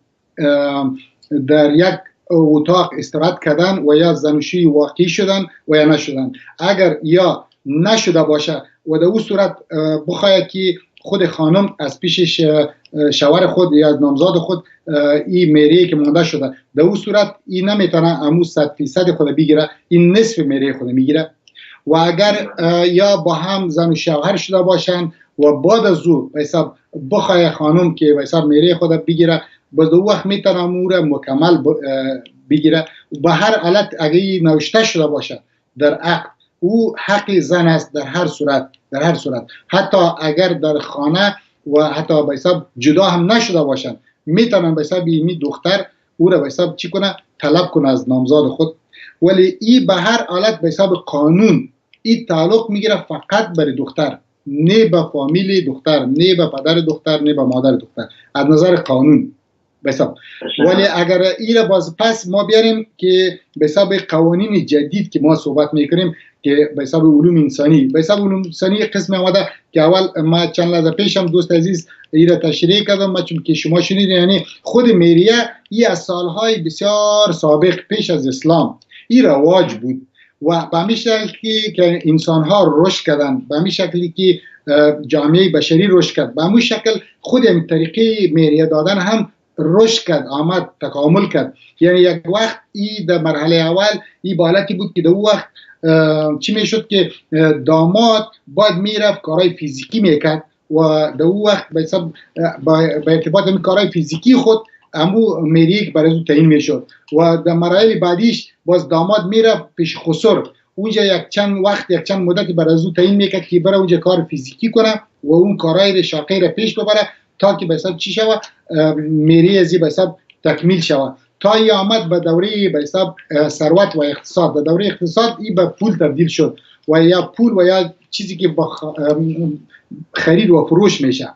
B: در یک اتاق استراحت کردن و یا زناشویی واقعی شدن و یا نشدن. اگر یا نشده باشه و در اون صورت بخواهد که خود خانم از پیش شوهر خود یا از نامزاد خود این مهریه که مونده شده، در اون صورت این نمیتونه امو 100% خود بگیره، این نصف مهریه خود میگیره. و اگر یا با هم زن و شوهر شده باشن و بعد از او به حساب بخواه خانم که به حساب مهریه خود بگیره، باز دو وقت میتونه امور مکمل بگیره. به هر حالت اگه نوشته شده باشه در عقد، او حق زن است در هر صورت، حتی اگر در خانه و حتی به حساب جدا هم نشده باشن، میتونن به حساب این دختر او را به حساب چی کنه، طلب کنه از نامزاد خود. ولی این به هر حالت به حساب قانون این تعلق میگیره فقط برای دختر، نه به فامیل دختر، نه به پدر دختر، نه به مادر دختر، از نظر قانون به حساب. ولی اگر این را باز پس ما بیاریم که به حساب قوانین جدید که ما صحبت میکنیم که به حساب علوم انسانی، به حساب علوم انسانی قسم آمده که اول ما چند لحظه پیشم دوست عزیز این را تشریح کردم، ما چون که شما شنیدین، یعنی خود مهریه این از سالهای بسیار سابق پیش از اسلام این رواج بود و به همین شکلی که انسان ها رشد کردن، به همین شکلی که جامعه بشری رشد کرد، به همین شکل خود این طریقه مهریه دادن هم رشد کرد، آمد تکامل کرد. یعنی یک وقت این در مرحله اول این بالتی بود که در وقت چی میشد که داماد باید میرفت کارهای فیزیکی میکرد و در وقت به ارتباط این کارهای فیزیکی خود امو مهریه برای او تعیین میشد و در مراحل بعدیش باز داماد میرفت پیش خسر، اونجا یک چند مدتی برای او تعیین میکرد که برای اونجا کار فیزیکی کنه و اون کارهای شاقی را پیش ببره تا که به حساب چی شود، مهریه ازی به حساب تکمیل شود. تا ای آمد به دوره به حساب ثروت و اقتصاد. در دوره اقتصاد این به پول تبدیل شد و یا پول و یا چیزی که با خرید و فروش میشه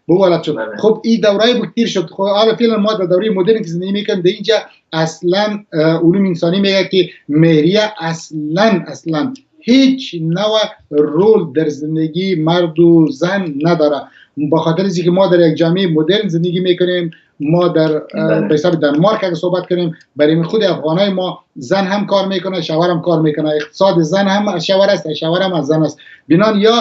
B: بولد شد. خب این دوره بود تیر شد. خب حالا فعلا ما در دوره مدرن که زندگی میکنیم، در اینجا اصلا علوم انسانی میگه که مهریه اصلا هیچ نوع رول در زندگی مرد و زن نداره. با خاطر اینکه ما در یک جامعه مدرن زندگی میکنیم ما در به حساب دانمارک اگه صحبت کنیم، برای خود افغانای ما زن هم کار میکنه، شوهر هم کار میکنه، اقتصاد زن هم از شوهر است، شوهر هم از زن است. بنان یا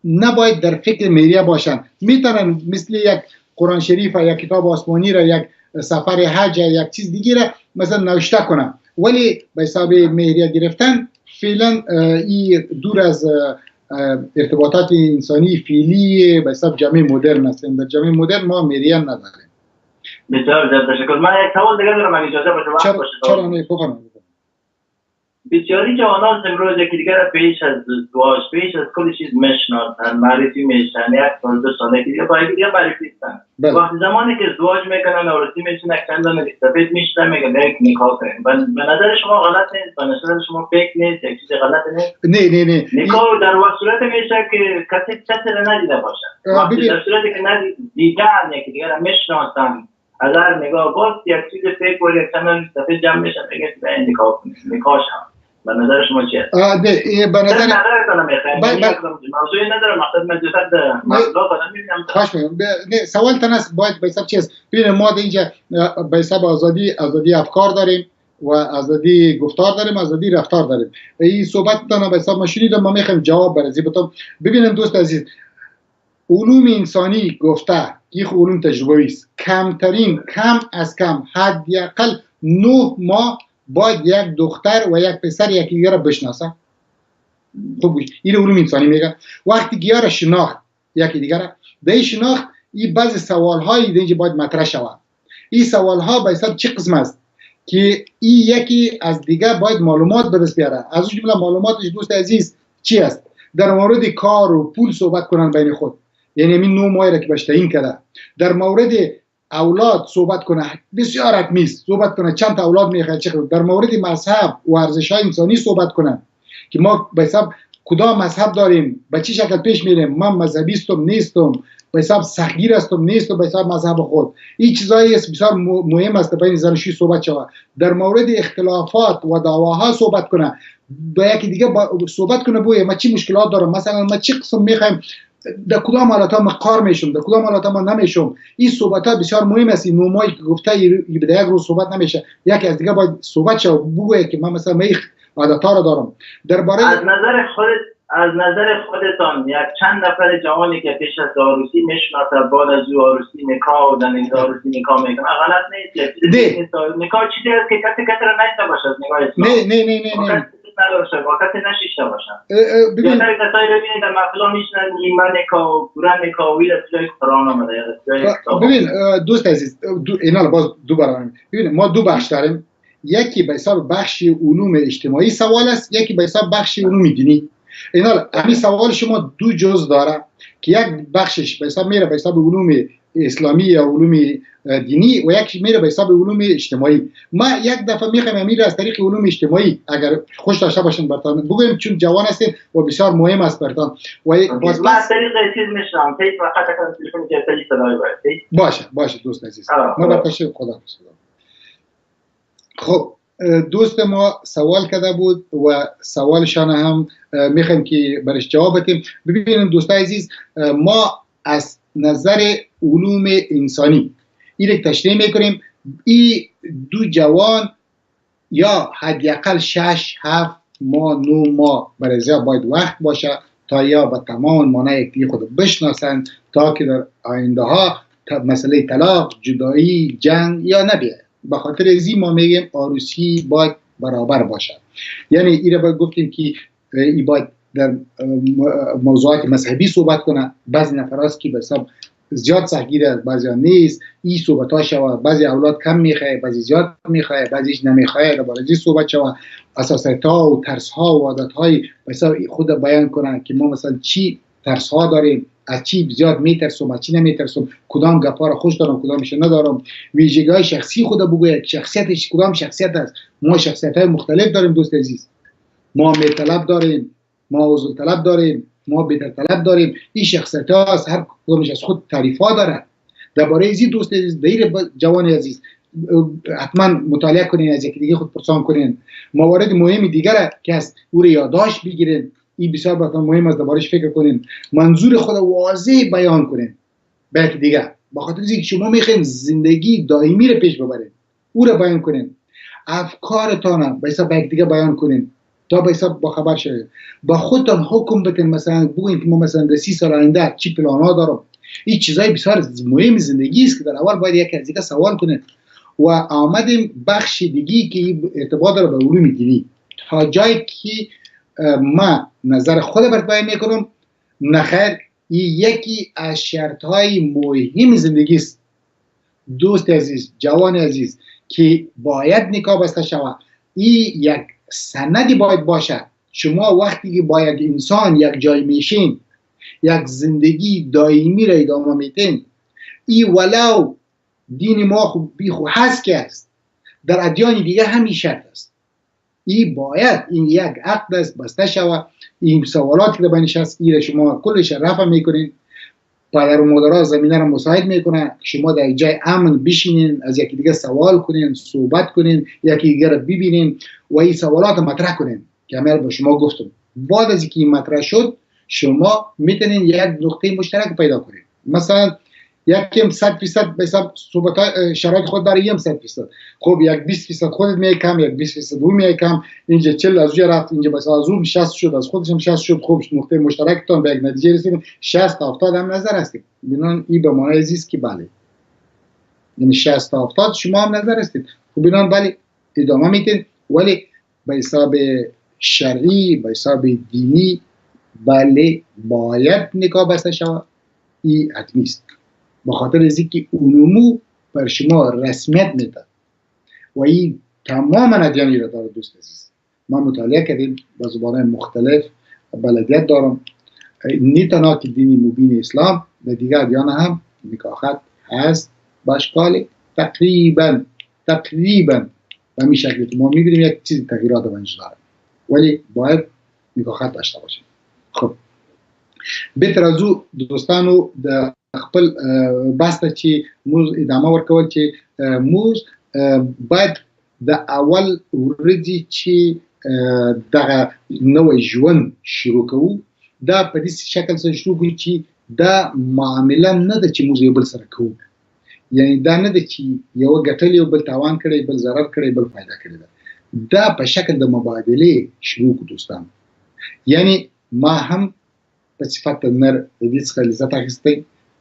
B: نباید در فکر مهریه باشن، میتونن مثل یک قرآن شریف یا کتاب آسمانی را، یک سفر حج یا یک چیز دیگه را مثلا نوشته کنن، ولی به حساب مهریه گرفتن فعلا این دور از ارتباطات انسانی فعلی به حساب جامعه مدرن هستیم. در جامعه مدرن ما مهریه نداریم.
C: بسیار تشکر. من یک سوال دیگه دارم اگه اجازه باشه. وقت باشه.
B: چرا نه؟ بفرمایید.
C: بسیاری جوانان امروز یکی دیگر پیش از ازدواج، پیش از کل چیز میشناسن، معرفی میشن، یک سال دو سال یکی دیگر با یکی دیگر معرفی میشن. وقتی زمانی که ازدواج میکنن عروسی میشن، یک چند تا سفید میشن، میگن یک نکاح کنیم. به نظر شما غلط نیست؟ به نظر شما فکر نیست؟ یک چیز غلط نیست؟
B: نه
C: نکاح در وقت صورت میشه که کسی را ندیده باشن. وقتی در صورتی که دیدن یکی دیگر را میشناسن، از هر نگاه باز یک چیز فکر و یک چند تا سفید جمع میشن، میگن به نکاح کنیم. نکاح شد. به نظر شما چیه؟
B: نه به نظر
C: موضوعی نداره، مقصد من زیادت در مطلب آدم میبینم.
B: خواهش میکنم. نه سوال تنست باید به حساب چیست؟ ببینید ما اینجا به حساب آزادی افکار داریم و آزادی گفتار داریم، آزادی رفتار داریم. این صحبت تنها به حساب ما شنیدم، ما میخوایم جواب برزی بتم. ببینید دوست عزیز، علوم انسانی گفته که علوم تجربی است، کم از کم حداقل 9 ماه باید یک دختر و یک پسر یکی دیگر را بشناسه. خوب این علوم انسانی میگه. وقتی گیاه را شناخت یکی دیگر را، به این شناخت این بعضی سوال هایی دیگه باید مطرح شود. این سوال ها به حساب چه قسم است که این یکی از دیگر باید معلومات به دست بیاره. از اون جمله معلوماتش دوست عزیز چی است؟ در مورد کار و پول صحبت کنن بین خود، یعنی این 9 ماه را که بهش تعیین کرده. در مورد اولاد صحبت کنه، بسیار حتمی است صحبت کنه چند تا اولاد میخواد چه. در مورد مذهب و ارزش‌های انسانی صحبت کنه که ما به حساب کدام مذهب داریم، به چه شکل پیش میریم، من مذهبیستم نیستم، به حساب سختگیر هستم نیستم، به حساب مذهب خود. این چیزایی است بسیار مهم است بین زناشویی صحبت شود. در مورد اختلافات و دعواها صحبت کنه، با یکی دیگه صحبت کنه بوی ما چی مشکلات دارم، مثلا ما چه قسم میخوایم، در کدام حالت ها ما کار میشم، در کدام حالت ها ما نمیشم. این صحبت ها بسیار مهم است. این نمایی که گفته به یک روز صحبت نمیشه، یکی از دیگه باید صحبت شه بگویه که من مثلا می عادت ها رو دارم. درباره
C: از نظر خودتان یک چند نفر جوانی که پیش از عروسی میشناسه، بعد از عروسی نکاح و در عروسی نکاح میکنه، غلط نیست؟ نکاح چیزی است که کسی را نشته باشه از نگاه اسلام.
B: نه
C: ندارشه واقعا نشیشته باشن. ببین کسایی رو ببینید در محفلا میشنن ایمان نکاح قرآن نکاح ویل توی قرآن آمده.
B: ببین دوست عزیز، اینا باز دو برابر. ببین ما دو بخش داریم، یکی به حساب بخش علوم اجتماعی سوال است، یکی به حساب بخش علوم دینی. اینا همین سوال شما دو جزء داره که یک بخشش به حساب میره به حساب علوم اسلامی یا علوم دینی و یک میره به حساب علوم اجتماعی. ما یک دفعه میخوایم امیر از طریق علوم اجتماعی اگر خوش داشته باشین برتان بگویم، چون جوان هستین و بسیار مهم است برتان. و
C: ما از طریق چیز میشنم پیش وقت کنم تلفن که تایی صدای باید.
B: باشه دوست عزیز، ما برتشه خدا بسید. خب دوست ما سوال کرده بود و سوالشان هم میخوایم که برش جواب بدیم. ببینیم دوست عزیز، ما از نظر علوم انسانی این رو تشریح میکنیم. این دو جوان یا حداقل 6 7 ماه 9 ماه برای باید وقت باشه تا یا به تمام مانع یکی خود بشناسن، تا که در آینده ها مسئله طلاق، جدایی، جنگ یا نبیه. به خاطر ازی ما میگیم عروسی باید برابر باشد. یعنی این رو باید گفتیم که این باید در موضوعات مذهبی صحبت کنه. بعضی نفر هست که به حساب زیاد سختگیر است، بعضی ها نیست. این صحبت ها شود، بعضی اولاد کم میخواه، بعضی زیاد میخواه، بعضیش نمیخواه. در باره از صحبت شود، اساسات ها و ترس ها و عادت های به حساب خود بیان کنن که ما مثلا چی ترس ها داریم، از چی زیاد میترسم، از چی نمیترسم، کدام گپا را خوش دارم، کدامش ندارم. ویژگی های شخصی خود بگوید، شخصیتش کدام شخصیت است. ما شخصیت های مختلف داریم دوست عزیز. ما میطلب داریم، ما عضو طلب داریم، ما بیدر طلب داریم. این شخصیت ها از هر کدامش از خود تعریف ها داره. درباره ازی دوست عزیز، دیر جوان عزیز حتما مطالعه کنین، از یکی دیگه خود پرسان کنین. موارد مهم دیگر که از او را یادداشت بگیرین، این بسیار براتون مهم است، دربارش فکر کنین، منظور خود واضح بیان کنین به یکی دیگه. با خاطر اینکه شما میخواین زندگی دائمی رو پیش ببرید، او رو بیان کنین، افکارتان به حساب یک دیگه بیان کنین تا به حساب با خبر شوید، با خودتان حکم بتین، مثلا بگوین که ما مثلا در 30 سال آینده چی پلان ها دارم. این چیزای بسیار مهم زندگی است که در اول باید یک از دیگه سوال کنین. و آمدیم بخش دیگی که ارتباط داره به علوم دینی، تا جایی که ما نظر خود برات بیان میکنم، نخیر این یکی از شرط های مهم زندگی است. دوست عزیز، جوان عزیز، که باید نکاح بسته شود، این یک سندی باید باشه. شما وقتی که با یک انسان یک جای میشین، یک زندگی دائمی را ادامه میتین، این ولو دین ما خوب بیخو هست که است، در ادیان دیگه همین شرط است. این باید این یک عقد است بسته شود. این سوالاتی که بینش هست این شما کلش رفع میکنین، پدر و مادرها زمینه رو مساعد میکنن، شما در جای امن بشینین، از یکی دیگه سوال کنین، صحبت کنین، یکی دیگه رو ببینین و این سوالات مطرح کنین که همه با شما گفتم. بعد از اینکه این مطرح شد، شما میتونین یک نقطه مشترک پیدا کنین. مثلا یکم 100% به حساب صحبت شرایط خود داره، 100%. خب یک 20% خودت میکم، یک 20% اون میکم، اینجا 40 از اونجا رفت، اینجا بس از اون 60 شد، از خودش هم 60 شد. خب نقطه مشترکتون به یک نتیجه رسیدیم، 60 تا 70 هم نظر هستید. ببینن این به معنای عزیز که بله، یعنی 60 تا 70 شما هم نظر هستید. خب ببینن بله ادامه میدین، ولی به حساب شرعی، به حساب دینی بله باید نکاح بسته شود. این حتمی است، به خاطر از اینکه علومو بر شما رسمیت میده و این تمام ادیان را داره. دوست عزیز، ما مطالعه کردیم با زبانهای مختلف، بلدیت دارم، نه تنها که دین مبین اسلام، در دیگر ادیان هم نکاحات هست با اشکال تقریبا به همین شکل که ما میبینیم یک چیز تغییرات بنش داره، ولی باید نکاحات داشته باشیم. خب بهتر از او دوستانو د خپل بحث ته چې موږ ادامه ورکول چې موږ باید د اول ورځې چې دغه نوی ژوند شروع کوو، دا په دې شکل سره شروع کوو چې دا معامله نه ده چې موږ یو بل سره کوو، یعنی دا نه ده چې یو ګټل یو بل تاوان کړی، بل ضرر کړی، بل فایده کړی ده. دا په شکل د مبادله شروع کوو دوستان. یعنی ما هم په صفت نر د دې څخه لذت اخیستی،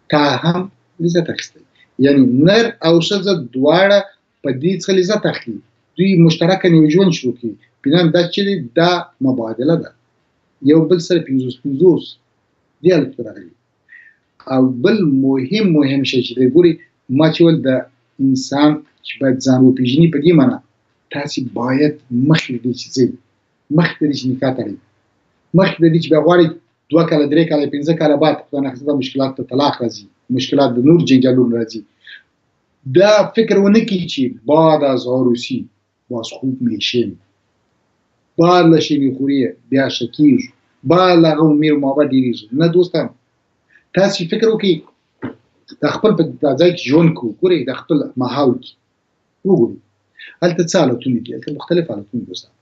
B: تا هم لذت اخیستی، یعنی نر او ښځه دواړه په دې څخه لذت اخلي، دوی مشترکه نوی ژوند شروع کوي. بنان دا چې دا مبادله ده، یو بل سره 50 دې هلته راغلي. او بل مهم شی چې دی ګوري، ما چې ول د انسان چې باید ځان وپېژني په دې معنا تاسې باید مخکې د دې چې ځئ، مخکې د دې چې نکاح تړئ، مخکې د دې چې بیا غواړئ 2 کاله 3 کاله 15 کاله بعد خدای نخواسته مشکلات ته طلاق راځي، مشکلات د نور جنجالونه راځي. دا فکر ونه کړي چې بعد از عروسی باز خوب میشیم، بعد له شی میخوري بیا ښه کېږو، بعد له هغه امیر محبت ډېرېږي. نه دوستان، تاسې فکر وکړئ د خپل په ځای کې ژوند کوو، ګورئ د خپل ماحول کې وګورئ هلته څه حالتونه دي، هلته مختلف حالتونه دوستان.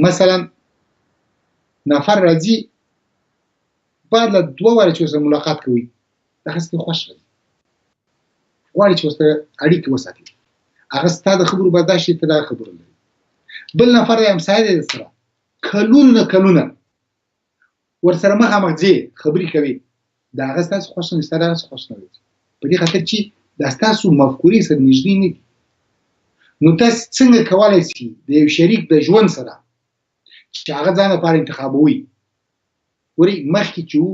B: مثلا نفر راځي، بعد له 2 واره چې ورسره ملاقات کوئ دغسې خوښ راځي، غواړي چې ورسره اړیکې وساتي، هغه ستا د خبرو برداشت ته دا خبره لري. بل نفر دی همسایه دی درسره، کلونه ورسره مخامخ ځې خبرې کوي، د هغه ستاسې خوښ نه وي، ستا د هغه خوښ نه وي، په دې خاطر چې دا ستاسو مفکورې سره نږدې نه دي. نو تاسې څنګه کولی شئ د یو شریک د ژوند سره چې هغه ځان لپاره انتخابوي؟ ګورئ مخکې چې وو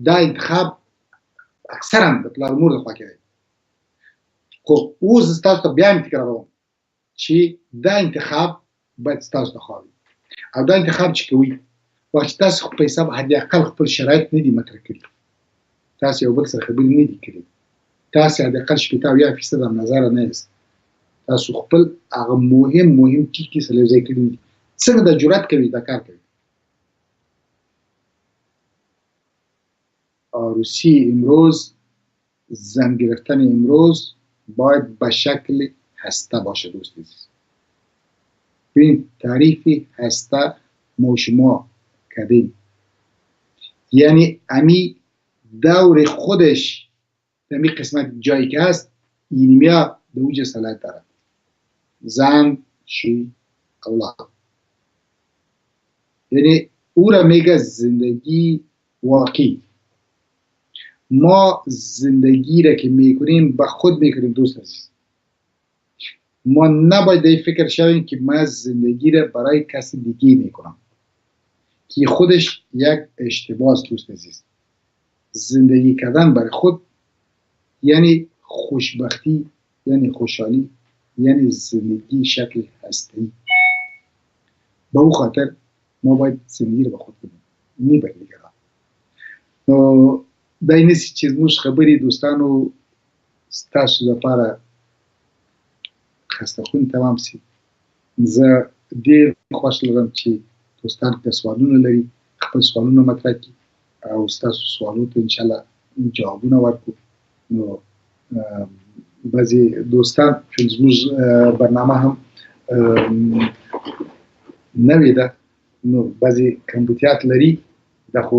B: دا انتخاب اکثرا د پلار مور د خوا کېدی، خو اوس زه ستاسو ته بیا هم تکراروم چې دا انتخاب باید ستاسو د خوا وي. او دا انتخاب چې کوئ وخت چې تاسو په حساب حداقل خپل شرایط نه دي مطرح کړي، تاسو یو بل سره خبرې نه دي کړي، تاسو حداقل 80% هم نظره نه یاست، تاسو خپل هغه مهم ټکي سره یو ځای کړي دي. څنګه دا جرأت کوي دا کار کوي؟ عروسی امروز، زن گرفتن امروز باید به شکل هسته باشه دوست عزیز. ببین تعریف هسته ما شما کردیم، یعنی امی دور خودش در این قسمت جایی که هست اینمیا به اوج صلاحیت دارد. زن، شوی، اولاد. یعنی او را میگه زندگی واقعی. ما زندگی را که میکنیم به خود میکنیم دوست عزیز. ما نباید در فکر شویم که من زندگی را برای کسی دیگه میکنم که خودش یک اشتباه است دوست عزیز. زندگی کردن برای خود یعنی خوشبختی، یعنی خوشحالی، یعنی زندگی شکل هستی. به او خاطر ما باید زندگی رو به خود کنیم، نی به دیگران. دا نیست چې زموږ خبرې دوستانو ستاسو لپاره خسته‌خون تمام سي. زه ډېر خوښ لرم چې دوستان که سوالونه لري خپل سوالونه مطرح کړي او ستاسو سوالو ته انشاءالله جوابونه ورکړو. نو بعضې دوستان چون زموږ برنامه هم نوې ده نو بعضې کمبودیات لري. دا خو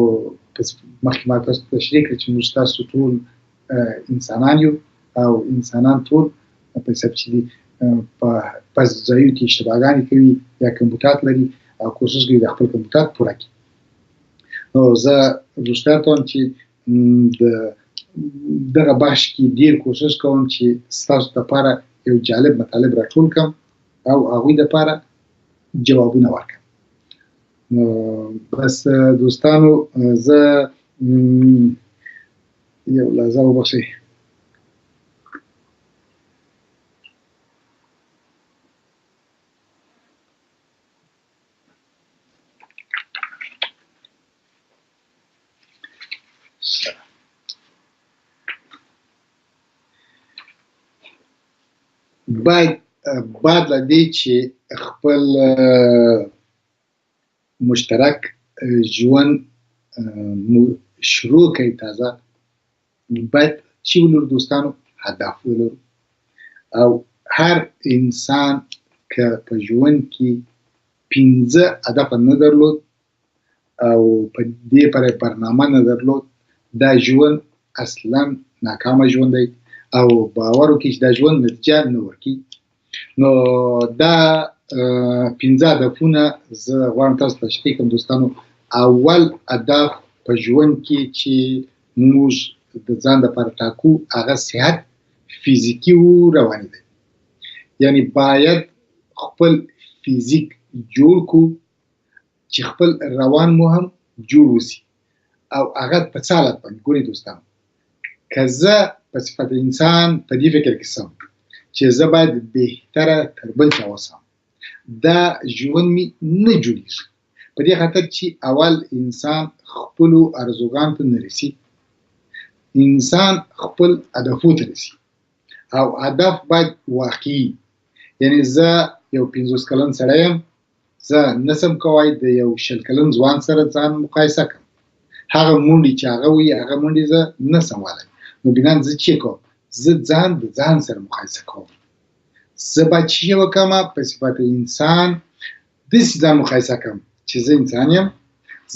B: مخکې ما تاسو ته تشریح کړه چې موږ تاسو ټول انسانان یو او انسانان ټول په حساب چې دي په بعض ځایونو کې اشتباهګانې کوي یا کمبودیات لري او کوشش کوي د خپل کمبودیات پوره کړي. نو زه دوستان ته وایم چې د دغه بحث کې ډېر کوشش کوم چې ستاسو لپاره یو جالب مطالب راټول کړم او هغوی لپاره جوابونه ورکړم. بس دوستانو زه یو لحظه وبخښئ. بعد له دې چې خپل مشترک ژوند شروع کوي تازه باید چی ولرو دوستانو؟ هدف ولرو. او هر انسان که په ژوند کې 15 هدف نه درلود او په دې پرې برنامه نه درلود دا ژوند اصلا ناکامه ژوند دی او باور وکړئ چې دا ژوند نتیجه نه ورکوي. نو دا 15 هدفونه زه غواړم تاسو ته تشریح کړم دوستانو. اول هدف په ژوند کې چې موږ د ځان لپاره ټاکو هغه صحت فیزیکي او رواني دی. یعنی باید خپل فیزیک جوړ کړو چې خپل روان مو هم جوړ وسي او هغه په څه حالت باندې ګورئ دوستانو. که زه په صفت انسان په دې فکر کې سم چې زه باید بهتره تر بل چا اوسم دا ژوند مې نه جوړېږي په دې خاطر چې اول انسان خپلو ارزوګانو ته نه رسي. انسان خپل هدفو ته رسي او هدف باید واقعي. یعنی زه یو 50 کلن سړی یم زه نسم کولی د یو 20 کلن ځوان سره ځان مقایسه کړم. هغه منډې چې هغه وایي هغه منډې زه نسم وهلی. نو بنان زه چی کوم؟ زه ځان د ځان سره مقایسه کوم. زه باید چی وکړم؟ په صفت انسان داسې ځان مقایسه کوم چې زه انسان یم.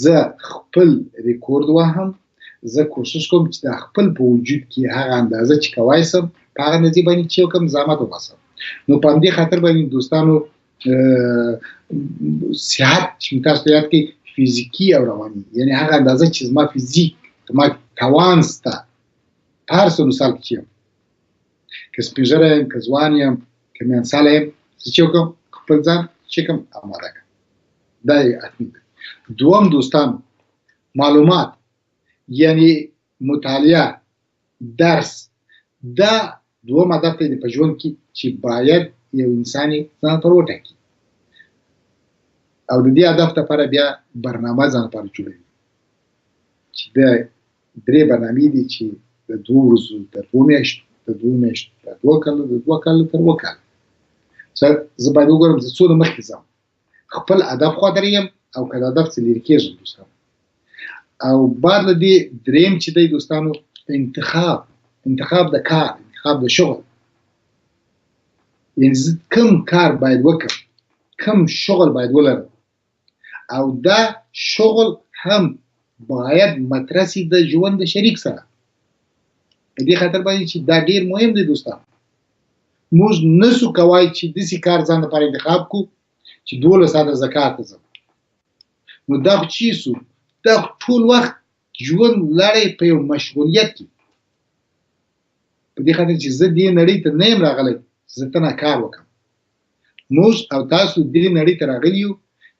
B: زه خپل ریکورد وهم. زه کوشش کوم چې د خپل په وجود کې هغه اندازه چې کولی سم په هغه اندازې باندې چی وکړم زحمت وباسم. نو په همدې خاطر باندې دوستانو صحت چې مې تاسو ته یاد کړئ فیزیکي او رواني یعنی هغه اندازه چې زما فیزیک زما توان سته په هر څه مثال کې یم که سپین ږیری یم که ځوان یم که میانساله یم زه چې وکړم خپل ځان چې کوم اماده کړم. دا یې حتمي ده. دوم دوستانو معلومات یعنی مطالعه درس دا دوم هدف دی په ژوند کې چې باید یو انسان یې ځان پر وټاکي او د دې هدف لپاره بیا برنامه ځان لپاره جوړوي چې د 3 برنامې دي چې د 2 ورځو تر 2 میاشتو د 2 میاشتو تر 2 کاله د 2 کاله تر 2 کاله. زه باید وګورم زه څونه مخکې ځم خپل هدف خوا درېږم او که د هدف څه لرې کېږم دوستانو. او بعد له دې درېیم چې دی دوستانو انتخاب د کار انتخاب د شغل. یعنې زه کوم کار باید وکړم کوم شغل باید ولرم او دا شغل هم باید مطرح سي د ژوند د شریک سره. په دې خاطر باندې چې دا ډیر مهم دی دوستان. موږ نسو کوای چې داسې کار ځان لپاره انتخاب کو چې 12 ساعته زکات ځم. نو دا چی سو دا ټول وخت ژوند لړۍ په یو مشغولیت کې. په دې خاطر چې زه دې نړۍ ته نه یم راغلی زه تنه کار وکړم. موږ او تاسو دې نړۍ ته راغلی یو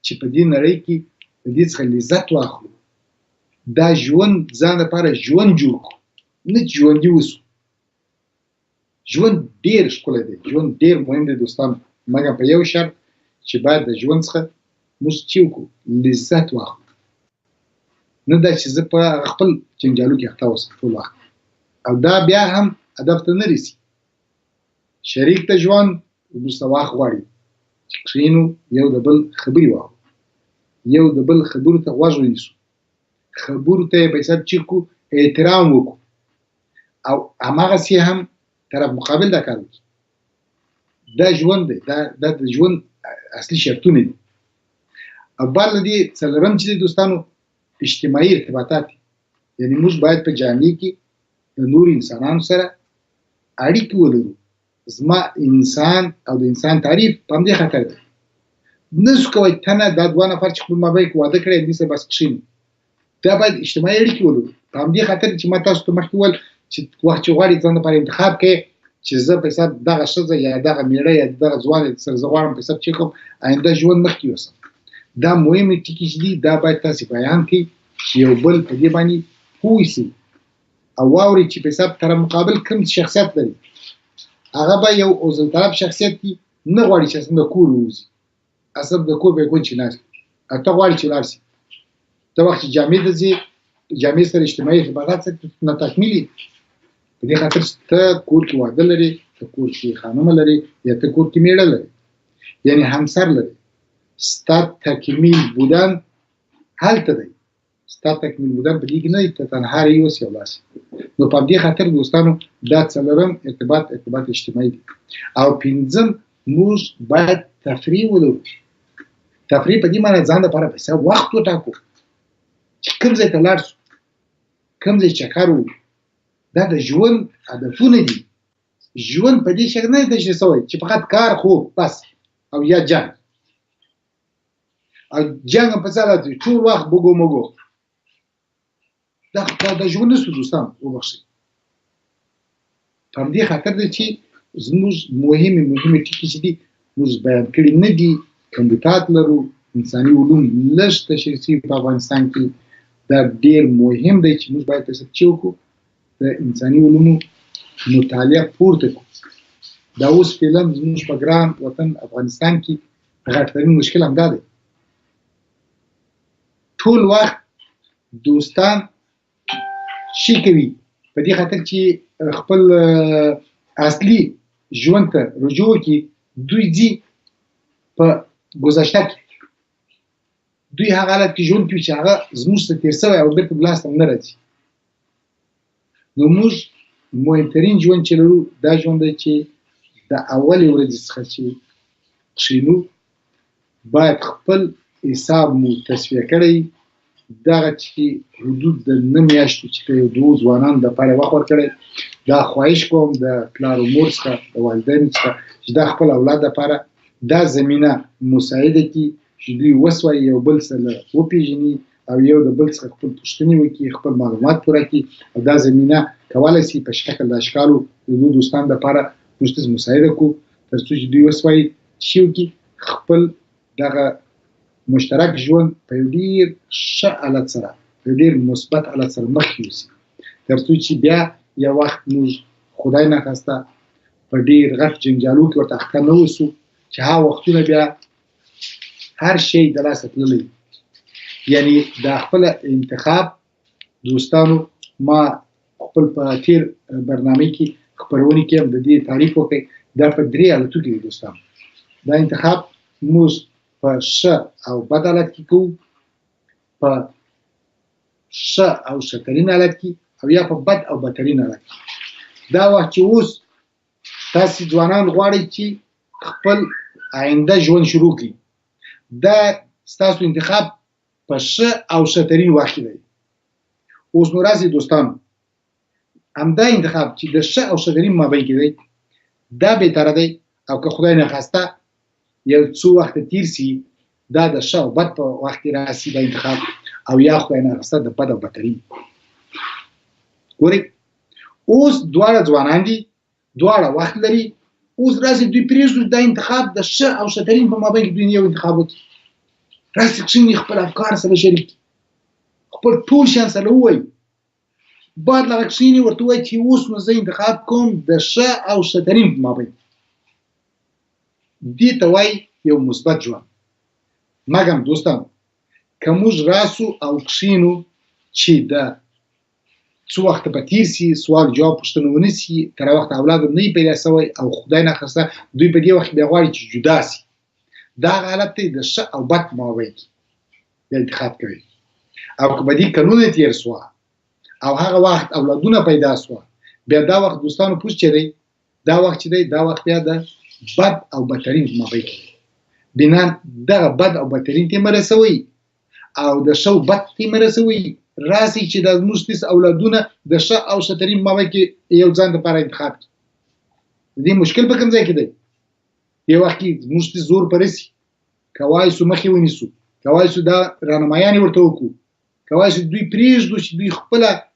B: چې په دې نړۍ کې د دې څخه لذت واخلو. دا ژوند ځان لپاره ژوند جوړ کړو نه ژوندي اوسو. ژوند ډیر ښکلی دی، ژوند ډیر مهم دی دوستان، مګر په یو شرط چې باید د ژوند څخه موږ چې وکړو لذت واخلو. نه دا چې زه په خپل جنجالو کې اخته اوسم ټول وخت او دا بیا هم هدف ته نه رسي. شریک ته ژوند وروسته وخت غواړي چې کښېنو یو د بل خبرې واورو، یو د بل خبرو ته غوږ ونیسو، خبرو ته یې په حساب چې کړو احترام وکړو او هماغسې هم طرف مقابل دا کار وکړي. دا ژوند دی، دا د ژوند اصلي شرطونه دي. او بل له دې څلورم چې دی دوستانو اجتماعي ارتباطات دي. یعنې موږ باید په جامع کې د نورو انسانانو سره اړیکې ولرو. زما انسان او د انسان تعریف په همدې خاطر دی. نسو کوی تنه دا دوه نفر چې خپل مابین کې واده کړی همدې سره بس کښېنو. دا باید اجتماعي اړیکې ولرو. په همدې خاطر چې ما تاسو ته مخکې وویل چې وخت چې غواړې ځان لپاره انتخاب کوې چې زه په حساب دغه ښځه یا دغه میړه یا دغه ځوان سره زه غواړم په حساب چې کوم آینده ژوند مخکې یوسم. دا مهمې ټکي چې دي دا باید تاسې بیان کړئ چې یو بل په دې باندې پوه سي او واورئ چې په حساب طرف مقابل کوم شخصیت لري. هغه به یو عزل طلب شخصیت وي، نه غواړي چې اصلا د کور ووځي، اصلا د کور به یې کونچې ناست او ته غواړې چې لاړ شي. ته وخت چې جامع ته ځې جامع سره اجتماعي ارتباطات سره ناتکمیل دي. په دې خاطر ته کور کې واده لري، ته کور کې خانمه لري یا ته کور کې میړه لري یعنی همسر لري. ستا تکمیل بودن هلته دی. ستا تکمیل بودن په دې کې نه دی ته تنها رهی اوسې او لاړ شې. نو په همدې خاطر دوستانو دا څلورم ارتباط اجتماعي دی. او پنځم موږ باید تفریح ولرو. تفریح په دې معنی ځان لپاره په حساب وخت وټاکو چې کوم ځای ته لاړ شو، کوم ځای چکر ووهو. دا د ژوند هدفونه دي. ژوند په دې شکل نه دی تشریح شوی چې فقط کار خوب بس او یا جنګ. او جنګ هم په څه حالت وي ټول وخت بګو مګو. دا ژوند نسو دوستان وبخښئ. په همدې خاطر دی چې زموږ مهمې ټکي چې دي موږ بیان کړي نه دي. کمبیوټات لرو، انساني علوم لږ تشریح شوي په افغانستان کې. دا ډېر مهم دی چې موږ باید څه وکړو د انساني علومو مطالعه پورته کړو. دا اوس فعلا زموږ په ګران وطن افغانستان کې غټترین مشکل همدا دی. ټول وخت دوستان شي کوي په دې خاطر چې خپل اصلي ژوند ته رجوع کړي. دوی ځي په ګذشته کې، دوی هغه حالت کې ژوند کوي چې هغه زموږ څخه تېر شوی او بېرته په لاس ته نه راځي. نو موږ مهمترین ژوند چې لرو دا ژوند دی چې د اولې ورځې څخه چې کښېنو باید خپل حساب مو تصفیه کړی. دغه چې حدود د 9 میاشتو چې یو دوو ځوانانو دپاره وخت ورکړی. دا خواهش کوم د پلار و مور څخه د والدینو څخه چې دا خپل اولاد دپاره دا زمینه مساعده کړي چې دوی وسوایي یو بل سره وپېژني او یو د بل څخه خپل پوښتنې وکړي، خپل معلومات پوره کړي. او دا زمینه کولی شي په شکل د اشکالو د دوو دوستانو دپاره موږ ته مساعده کړو تر څو چې دوی وسوایي چې وکړي خپل دغه مشترک ژوند په یو ډېر ښه حالت سره په یو ډېر مثبت حالت سره مخکې یوسي تر څو چې بیا یو وخت موږ خدای ناخواسته په ډېر غټ جنجالو کې ورته اخته نه اوسو چې هغه وختونه بیا هر شی د لاسه تللی. یعنې دا خپله انتخاب دوستانو ما خپل په تېر برنامه کې خپرونې کې هم د دې تعریف وکړی. دا په 3 حالتو کې دی دوستانو. دا انتخاب موږ په ښه او بد حالت کې کوو، په ښه او ښهترین حالت کې او یا په بد او بدترین حالت کې. دا وخت چې اوس تاسې ځوانان غواړئ چې خپل آینده ژوند شروع کړي، دا ستاسو انتخاب په ښه او ښهترین وخت کې دی. اوس نو راځئ دوستانو همدا انتخاب چې د ښه او ښه ترین مابین کې دی دا بهتره دی او که خدای نخواسته یو څو وخت تیر سي دا د ښه او بد په وخت کې راسي دا انتخاب او یا خدای نخواسته د بد او بدترین ګورئ اوس دواړه ځوانان دي دواړه وخت لري اوس راسي دوی پرېږدو دا انتخاب د ښه او ښه ترین په مابین کې دوی یو انتخاب وکړي راسي کښېني خپل افکار سره شریک کړي خپل ټول شیان سره ووایي باید لغه کښېني ورته ووایي چې اوس نو زه انتخاب کوم د ښه او ښه ترین په مابین دې ته وایي یو مثبت ژوند مګم دوستانو که موږ راسو او کښېنو چې د څو وخته په تیر سي سوال جواب پوښتنه ونه سي تر هغه وخته اولاد هم نه وي پیدا سوی او خدای نخواسته دوی په دې وخت بیا غواړي چې جدا سي دا هغه حالت دی د ښه او بد په مابین کې انتخاب کوي او که په دې کلونه تېر سوه او هغه وخت اولادونه پیدا سوه بیا دا وخت دوستانو پوښ چې دی دا وخت چې دی دا وخت بیا د بد او بدترین په مابین کې بنا دغه بد او بدترین ته مرسوي او د ښه او بد ته مرسوي راسي چې د زموږ ټیس اولادونه د ښه او ښه ترین په مابین کې یو ځان دپاره انتخاب کړي د دې مشکل په کوم ځای کې دی یو وخت کې زموږ ټیس زور په رسي کوای سو مخې ونیسو کوای سو دا رهنمایانې ورته وکړو کوای سو دوی پرېږدو چې دوی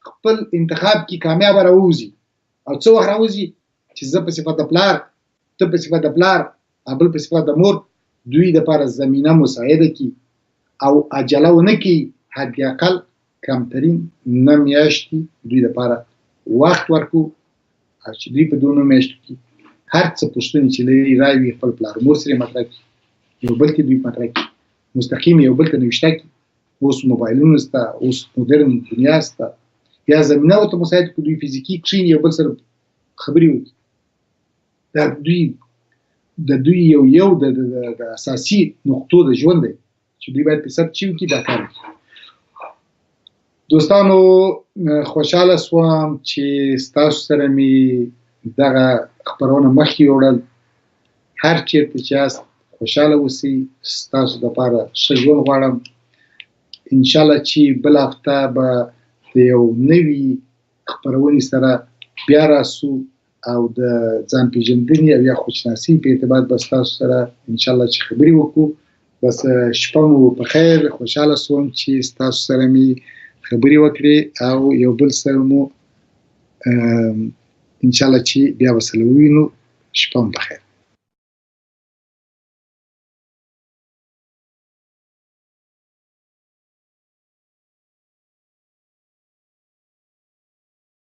B: خپل انتخاب کې کامیابه راووځي او څه وخت راوځي چې زه په صفت د پلار ته په صفت د پلار بل په صفت د مور دوی دپاره زمینه مساعده کړي او عجله ونه کړي حد اقل کمترین 9 میاشتې دوی دپاره وخت ورکړو او چې دوی په 2 میاشتو کې هر څه پوښتنې چې لري رایې وي خپل پلار مور سره مطرح کړي یو بل کې دوی مطرح کړي مستقیم یو بل ته نوشته کړي اوس موبایلونه شته اوس مدرن دنیا شته یا زمینه ورته مساعد کړو دوی فزیکي کښېني یو بل سره خبرې وکړي دا د دوی یو د اساسي نقطو د ژوند دی چې دوی باید په ثبت شي وکړي دا کار وکړي دوستانو خوشحاله سوم چې ستاسو سره مې دغه خپرونه مخکې یوړل هر چېرته چې یاست خوشحاله اوسئ ستاسو دپاره ښه ژوند غواړم انشاءالله چې بل هفته به د یو نوي خپرونې سره بیا راسو او د ځان پېژندنې او یا خودشناسۍ په اعتبار به ستاسو سره انشاءالله چې خبرې وکړو بس شپه مو په خیر خوشحاله سوم چې ستاسو سره مې خبرې وکړې او یو بل سره مو انشاءالله چې بیا به سره ووینو شپه مو په خیر